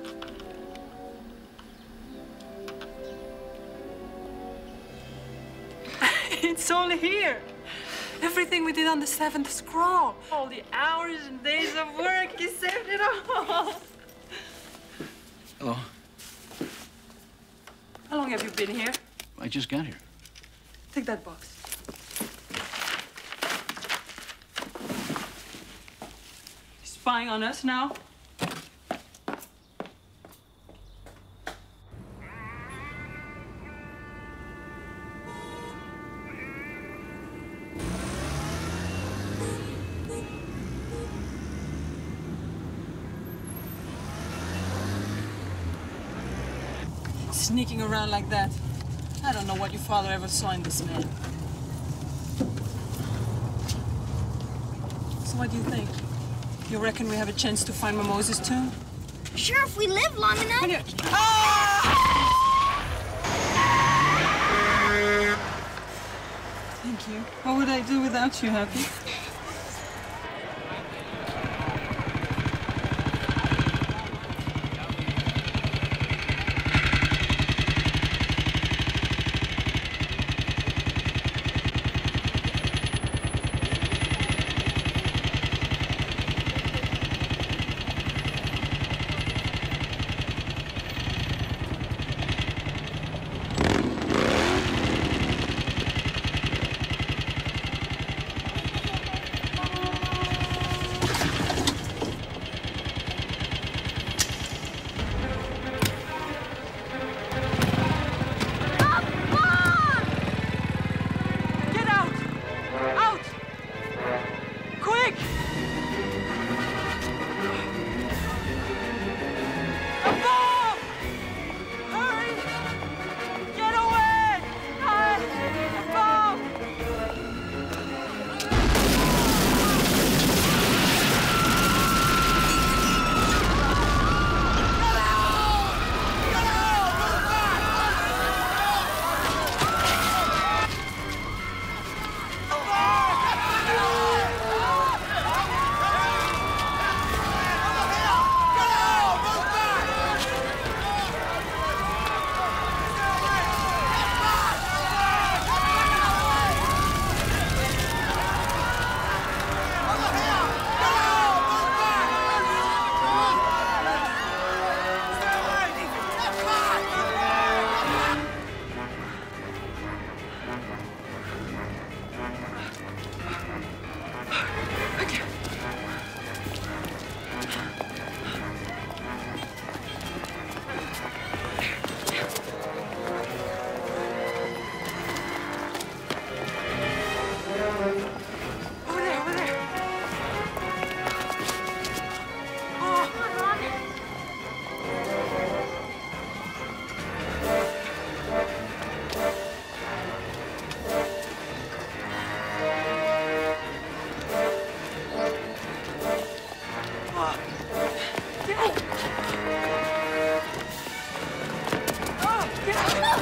It's all here. Everything we did on the 7th scroll. All the hours and days of work, you saved it all. Hello. How long have you been here? I just got here. Take that box. Spying on us now? Sneaking around like that. I don't know what your father ever saw in this man. So what do you think? You reckon we have a chance to find Mimosas' tomb? Sure, if we live long enough. Thank you. What would I do without you, Happy?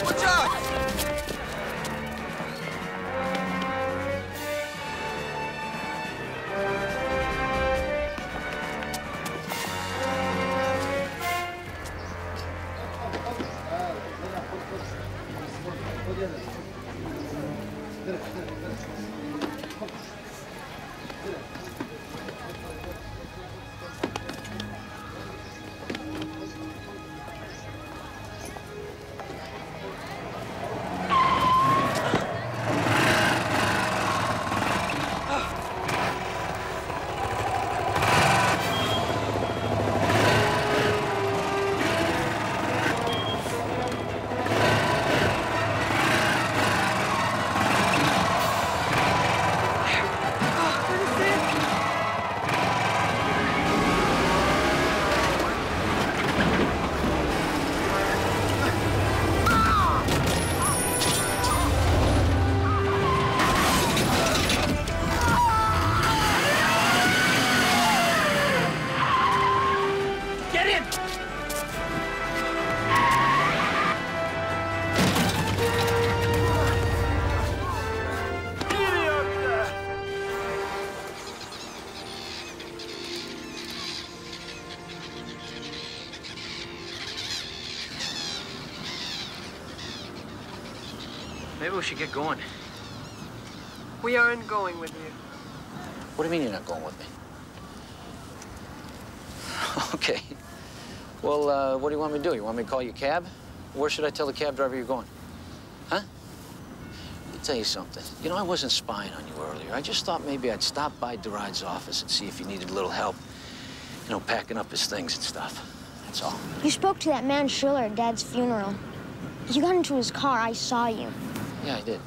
Watch out! Maybe we should get going. We aren't going with you. What do you mean you're not going with me? Okay. Well, what do you want me to do? You want me to call you a cab? Where should I tell the cab driver you're going? Huh? Let me tell you something. You know, I wasn't spying on you earlier. I just thought maybe I'd stop by Deride's office and see if you needed a little help. You know, packing up his things and stuff. That's all. You spoke to that man Schiller at Dad's funeral. You got into his car. I saw you. Yeah, I did.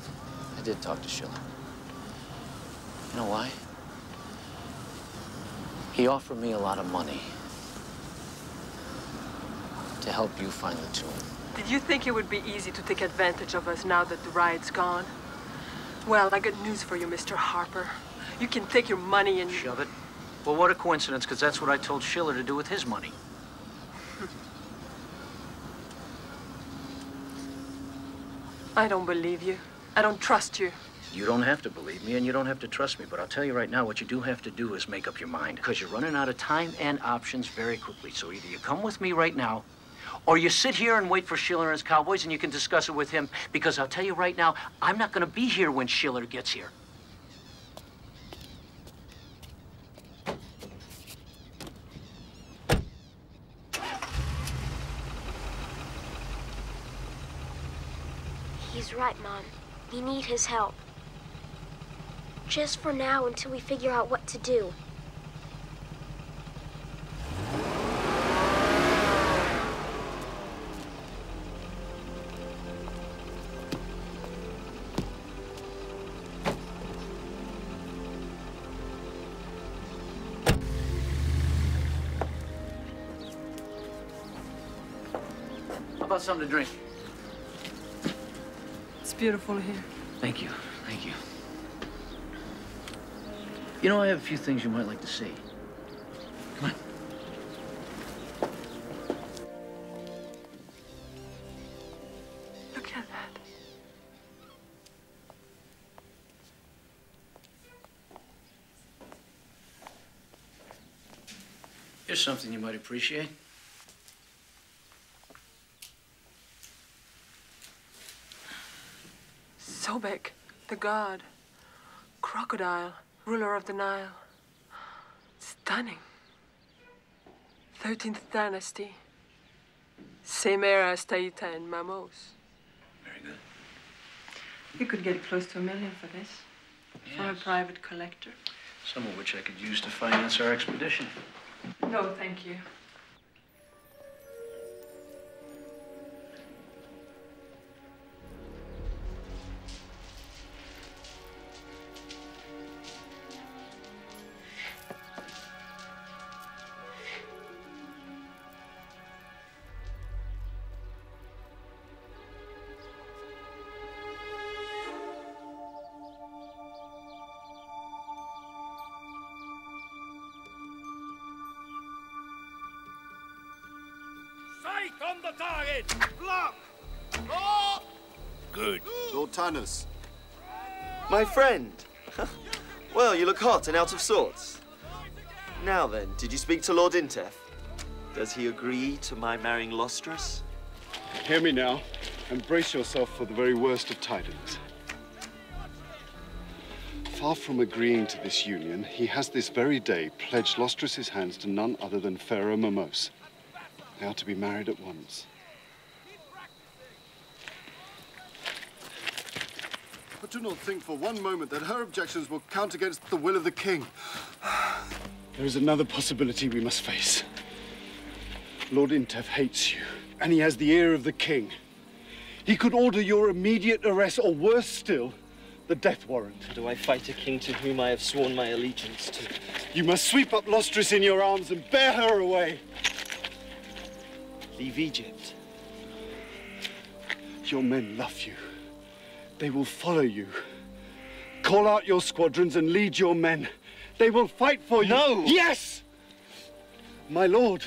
I did talk to Schiller. You know why? He offered me a lot of money to help you find the tomb. Did you think it would be easy to take advantage of us now that the ride's gone? Well, I got news for you, Mr. Harper. You can take your money and... Shove it. Well, what a coincidence, because that's what I told Schiller to do with his money. I don't believe you. I don't trust you. You don't have to believe me, and you don't have to trust me, but I'll tell you right now, what you do have to do is make up your mind, because you're running out of time and options very quickly. So either you come with me right now, or you sit here and wait for Schiller and his cowboys, and you can discuss it with him, because I'll tell you right now, I'm not going to be here when Schiller gets here. He's right, Mom. We need his help. Just for now, until we figure out what to do. How about something to drink? It's beautiful here. Thank you. Thank you. You know, I have a few things you might like to see. Come on. Look at that. Here's something you might appreciate. Sobek, the god. Crocodile, ruler of the Nile. Stunning. 13th dynasty. Same era as Taita and Mamos. Very good. You could get close to $1 million for this. Yes. From a private collector. Some of which I could use to finance our expedition. No, thank you. Sight on the target! Lock! Lock! good. Lord Tanus. My friend. Well, you look hot and out of sorts. Now then, did you speak to Lord Intef? Does he agree to my marrying Lostris? Hear me now, and brace yourself for the very worst of tidings. Far from agreeing to this union, he has this very day pledged Lostris' hands to none other than Pharaoh Mamos. They are to be married at once. But do not think for one moment that her objections will count against the will of the king. There is another possibility we must face. Lord Intef hates you, and he has the ear of the king. He could order your immediate arrest, or worse still, the death warrant. Do I fight a king to whom I have sworn my allegiance to? You must sweep up Lostris in your arms and bear her away. Leave Egypt. Your men love you. They will follow you. Call out your squadrons and lead your men. They will fight for you. No! Yes! My lord,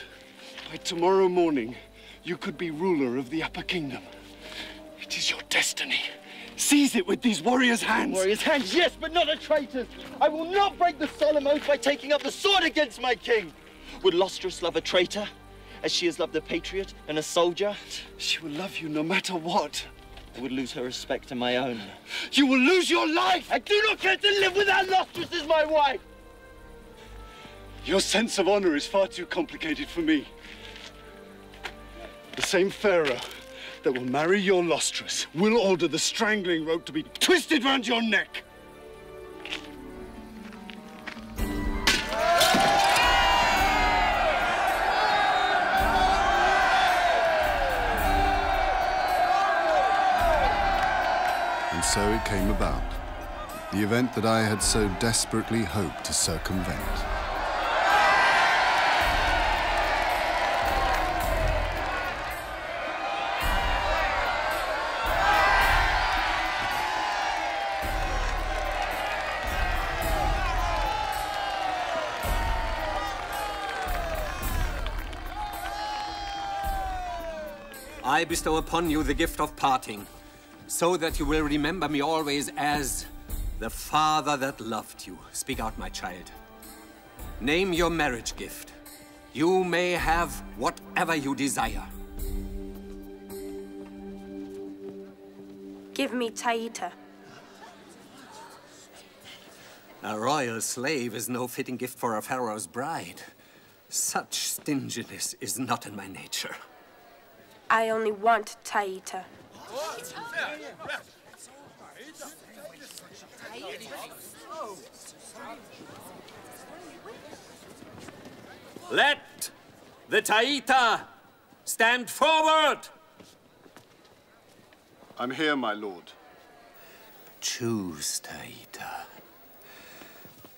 by tomorrow morning, you could be ruler of the Upper Kingdom. It is your destiny. Seize it with these warriors' hands. Warriors' hands, yes, but not a traitor's. I will not break the solemn oath by taking up the sword against my king. Would Lostris love a traitor, as she has loved a patriot and a soldier? She will love you no matter what. I would lose her respect and my own. You will lose your life! I do not care to live without Lostris as my wife! Your sense of honor is far too complicated for me. The same Pharaoh that will marry your Lostris will order the strangling rope to be twisted round your neck. And so it came about, the event that I had so desperately hoped to circumvent. I bestow upon you the gift of parting, so that you will remember me always as the father that loved you. Speak out, my child. Name your marriage gift. You may have whatever you desire. Give me Taita. A royal slave is no fitting gift for a pharaoh's bride. Such stinginess is not in my nature. I only want Taita. Let the Taita stand forward! I'm here, my lord. Choose, Taita.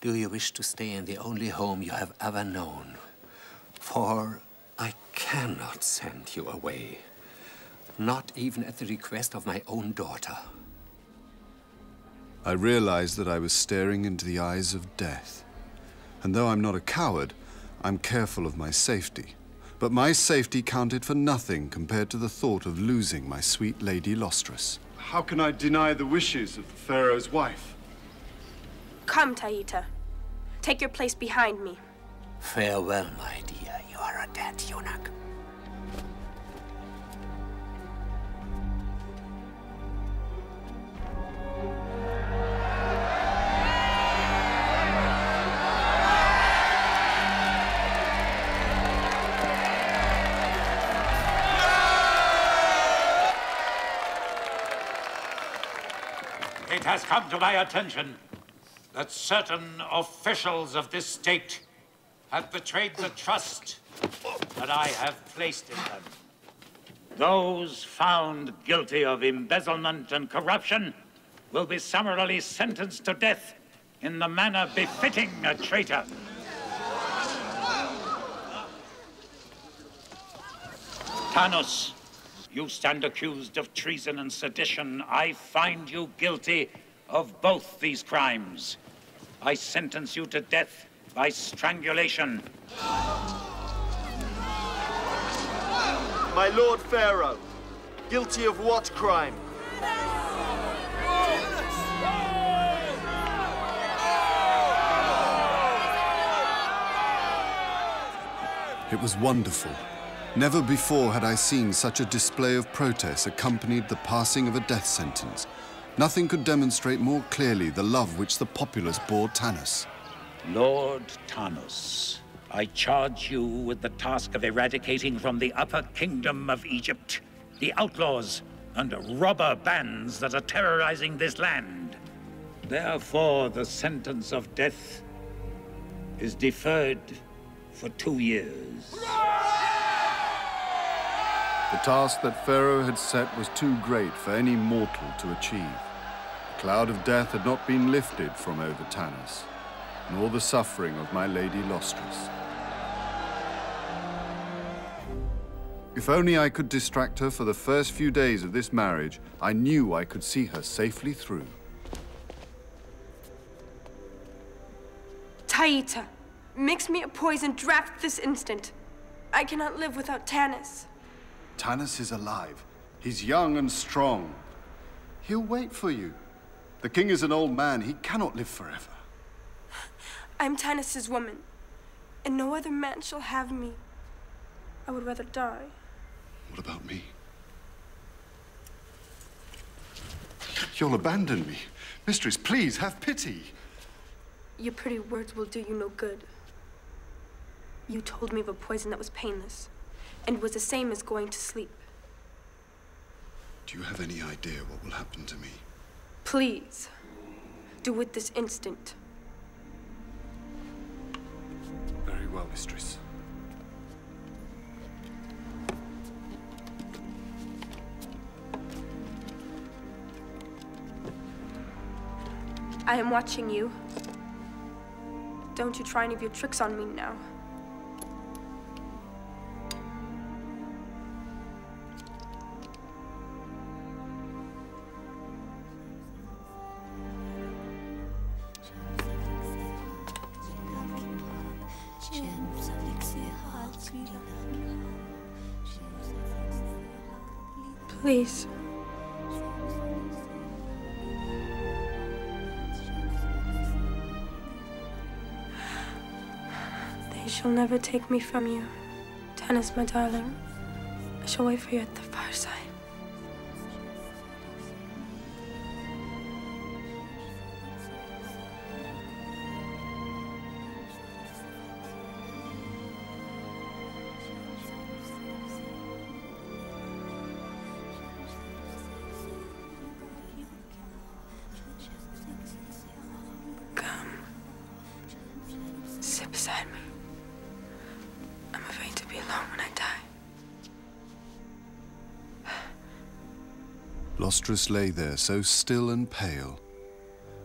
Do you wish to stay in the only home you have ever known? For I cannot send you away. Not even at the request of my own daughter. I realized that I was staring into the eyes of death. And though I'm not a coward, I'm careful of my safety. But my safety counted for nothing compared to the thought of losing my sweet lady Lostris. How can I deny the wishes of the Pharaoh's wife? Come, Taita. Take your place behind me. Farewell, my dear. You are a dead eunuch. It has come to my attention that certain officials of this state have betrayed the trust that I have placed in them. Those found guilty of embezzlement and corruption will be summarily sentenced to death in the manner befitting a traitor. Tanus, you stand accused of treason and sedition. I find you guilty of both these crimes. I sentence you to death by strangulation. My Lord Pharaoh, guilty of what crime? It was wonderful. Never before had I seen such a display of protest accompanied the passing of a death sentence. Nothing could demonstrate more clearly the love which the populace bore Tanis. Lord Tanis, I charge you with the task of eradicating from the upper kingdom of Egypt the outlaws and robber bands that are terrorizing this land. Therefore, the sentence of death is deferred for 2 years. The task that Pharaoh had set was too great for any mortal to achieve. The cloud of death had not been lifted from over Tanis, nor the suffering of my lady Lostris. If only I could distract her for the first few days of this marriage, I knew I could see her safely through. Taita, mix me a poison draft this instant. I cannot live without Tanis. Tanis is alive. He's young and strong. He'll wait for you. The king is an old man. He cannot live forever. I'm Tanis's woman, and no other man shall have me. I would rather die. What about me? You'll abandon me. Mistress, please, have pity. Your pretty words will do you no good. You told me of a poison that was painless, and was the same as going to sleep. Do you have any idea what will happen to me? Please, do it this instant. Very well, mistress. I am watching you. Don't you try any of your tricks on me now. Please. They shall never take me from you. Tanis, my darling. I shall wait for you at the fireside. Sit beside me. I'm afraid to be alone when I die. Lostris lay there, so still and pale.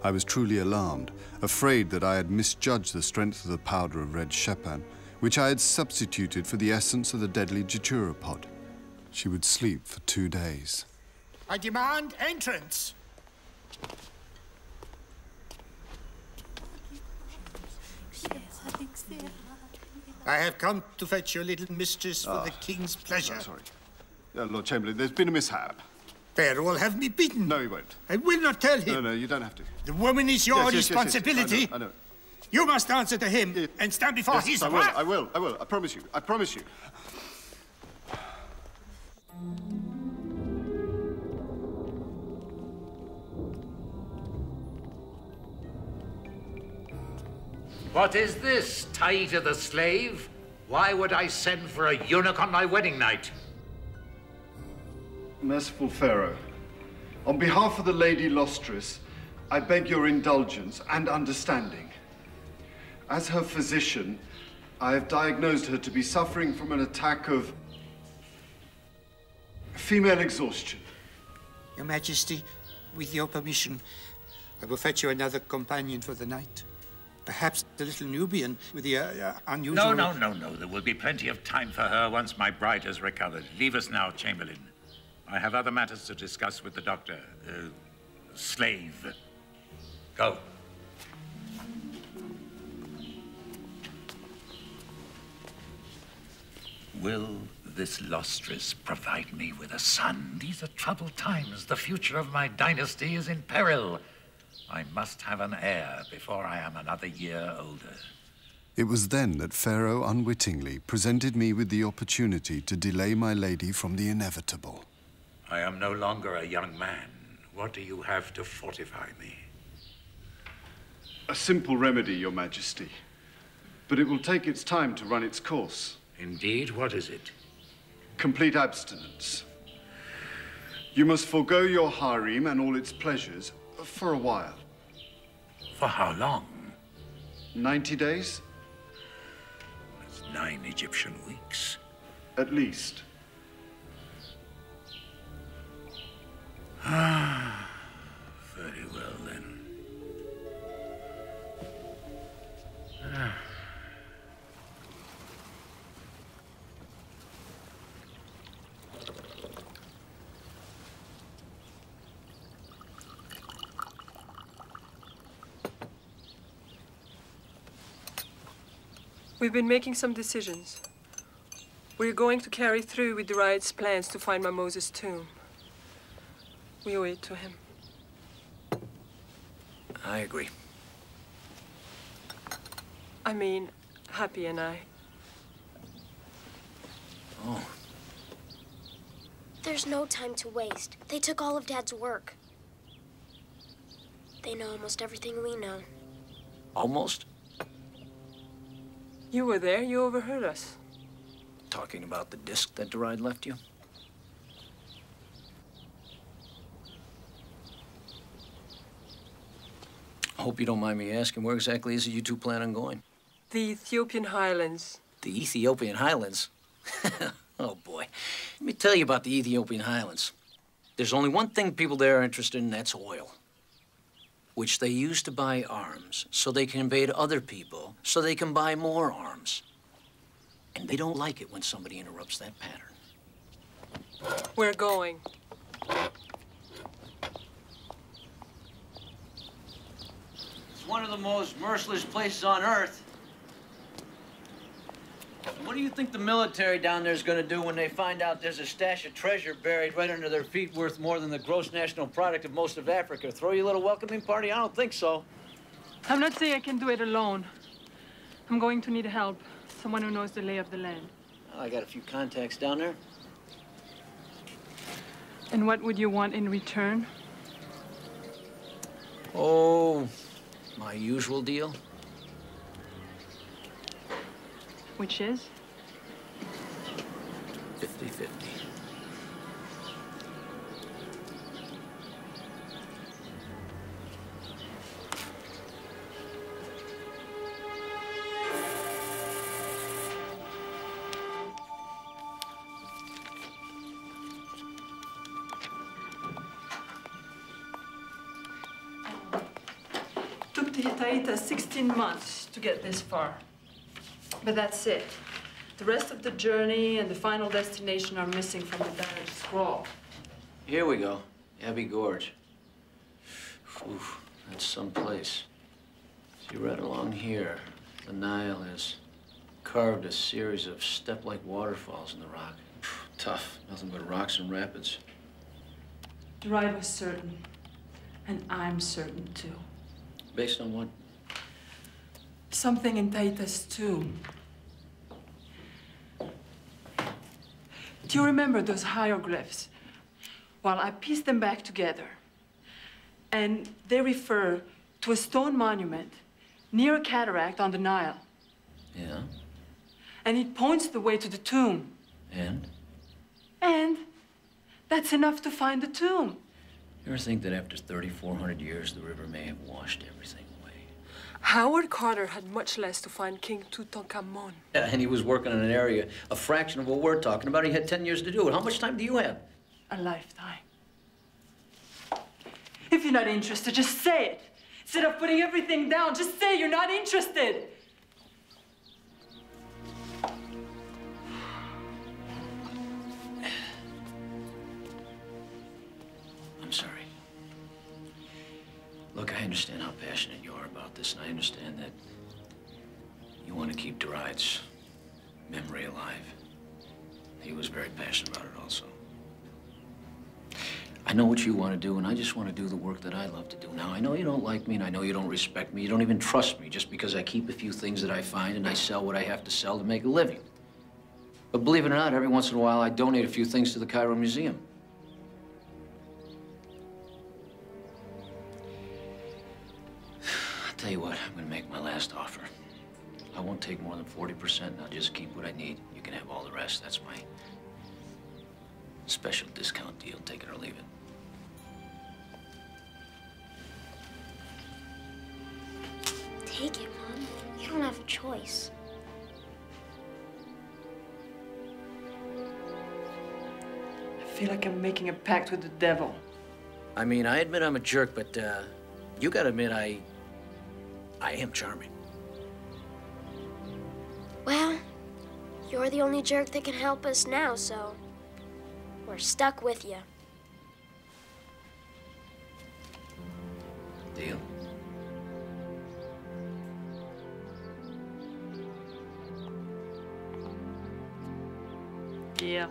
I was truly alarmed, afraid that I had misjudged the strength of the powder of red shepan, which I had substituted for the essence of the deadly Jejura pot. She would sleep for 2 days. I demand entrance. I have come to fetch your little mistress for the king's pleasure. Sorry. Lord Chamberlain, there's been a mishap. Pharaoh will have me beaten. No, he won't. I will not tell him. No, you don't have to. The woman is your Yes, responsibility. Yes. I know. You must answer to him and stand before his wrath. I will. I promise you. I promise you. What is this, Taita the slave? Why would I send for a eunuch on my wedding night? Merciful Pharaoh, on behalf of the Lady Lostris, I beg your indulgence and understanding. As her physician, I have diagnosed her to be suffering from an attack of female exhaustion. Your Majesty, with your permission, I will fetch you another companion for the night. Perhaps the little Nubian with the unusual... No. There will be plenty of time for her once my bride has recovered. Leave us now, Chamberlain. I have other matters to discuss with the doctor. Slave. Go. Will this Lostris provide me with a son? These are troubled times. The future of my dynasty is in peril. I must have an heir before I am another year older. It was then that Pharaoh unwittingly presented me with the opportunity to delay my lady from the inevitable. I am no longer a young man. What do you have to fortify me? A simple remedy, Your Majesty. But it will take its time to run its course. Indeed, what is it? Complete abstinence. You must forego your harem and all its pleasures for a while. For how long? 90 days? That's 9 Egyptian weeks. At least. Ah, very well then. Ah. We've been making some decisions. We're going to carry through with Duride's plans to find my Moses' tomb. We owe it to him. I agree. I mean, Happy and I. Oh. There's no time to waste. They took all of Dad's work. They know almost everything we know. Almost? You were there. You overheard us. Talking about the disc that Deride left you? I hope you don't mind me asking, where exactly is it you two plan on going? The Ethiopian Highlands. The Ethiopian Highlands? Oh, boy. Let me tell you about the Ethiopian Highlands. There's only one thing people there are interested in, that's oil, which they use to buy arms, so they can invade other people, so they can buy more arms. And they don't like it when somebody interrupts that pattern. We're going. It's one of the most merciless places on Earth. What do you think the military down there is going to do when they find out there's a stash of treasure buried right under their feet worth more than the gross national product of most of Africa? Throw you a little welcoming party? I don't think so. I'm not saying I can do it alone. I'm going to need help. Someone who knows the lay of the land. Well, I got a few contacts down there. And what would you want in return? Oh, my usual deal. Which is? 50-50. Took the Hittite 16 months to get this far. But that's it. The rest of the journey and the final destination are missing from the diary scroll. Here we go. Abbey Gorge. Oof, that's someplace. See, right along here, the Nile has carved a series of step-like waterfalls in the rock. Tough. Nothing but rocks and rapids. Deride was certain. And I'm certain, too. Based on what? Something in Taita's tomb. Do you remember those hieroglyphs? Well, I pieced them back together. And they refer to a stone monument near a cataract on the Nile. Yeah? And it points the way to the tomb. And? And that's enough to find the tomb. You ever think that after 3,400 years, the river may have washed everything away? Howard Carter had much less to find King Tutankhamun. Yeah, and he was working in an area a fraction of what we're talking about. He had 10 years to do it. How much time do you have? A lifetime. If you're not interested, just say it. Instead of putting everything down, just say you're not interested. I'm sorry. Look, I understand how passionate you are about this, and I understand that you want to keep Deride's memory alive. He was very passionate about it also. I know what you want to do, and I just want to do the work that I love to do. Now, I know you don't like me, and I know you don't respect me. You don't even trust me just because I keep a few things that I find and I sell what I have to sell to make a living. But believe it or not, every once in a while, I donate a few things to the Cairo Museum. I'll tell you what, I'm going to make my last offer. I won't take more than 40%, and I'll just keep what I need. You can have all the rest. That's my special discount deal. Take it or leave it. Take it, Mom. You don't have a choice. I feel like I'm making a pact with the devil. I mean, I admit I'm a jerk, but you gotta admit I am charming. Well, you're the only jerk that can help us now, so we're stuck with you. Deal? Yeah.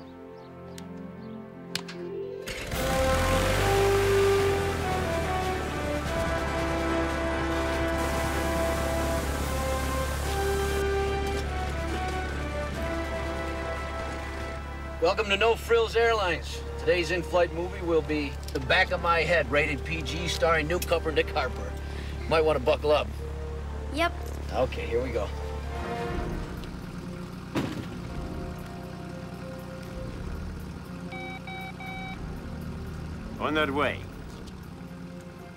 Welcome to No Frills Airlines. Today's in-flight movie will be The Back of My Head, rated PG, starring newcomer Nick Harper. Might want to buckle up. Yep. Okay, here we go. On their way.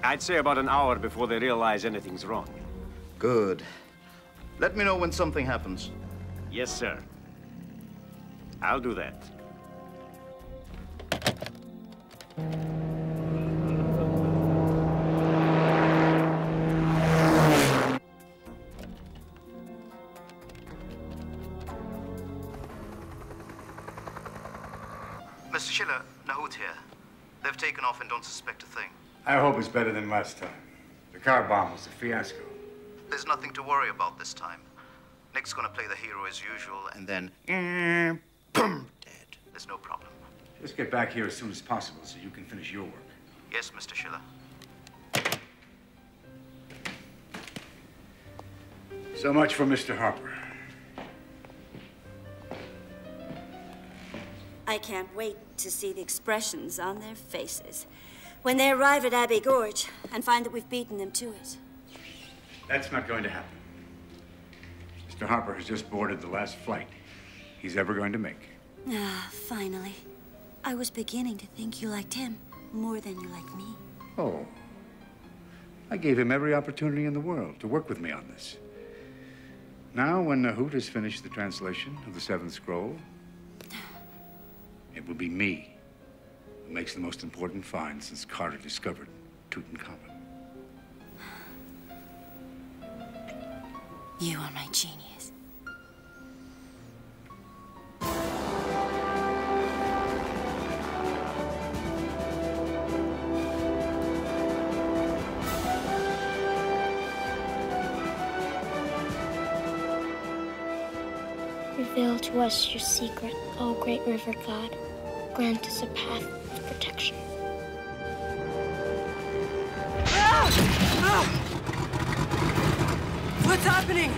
I'd say about an hour before they realize anything's wrong. Good. Let me know when something happens. Yes, sir. I'll do that. Mr. Schiller, Nahut here. They've taken off and don't suspect a thing. I hope it's better than last time. The car bomb was a fiasco. There's nothing to worry about this time. Nick's gonna play the hero as usual, and then, boom, dead. There's no problem. Just get back here as soon as possible so you can finish your work. Yes, Mr. Schiller. So much for Mr. Harper. I can't wait to see the expressions on their faces when they arrive at Abbey Gorge and find that we've beaten them to it. That's not going to happen. Mr. Harper has just boarded the last flight he's ever going to make. Ah, finally. I was beginning to think you liked him more than you like me. Oh. I gave him every opportunity in the world to work with me on this. Now, when Nahut has finished the translation of the Seventh Scroll, it will be me who makes the most important find since Carter discovered Tutankhamun. You are my genius. Reveal to us your secret, O great river god. Grant us a path of protection. What's happening?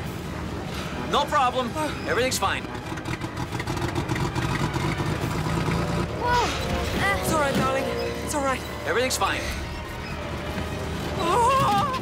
No problem. Everything's fine. Whoa! It's all right, darling. It's all right. Everything's fine. Oh!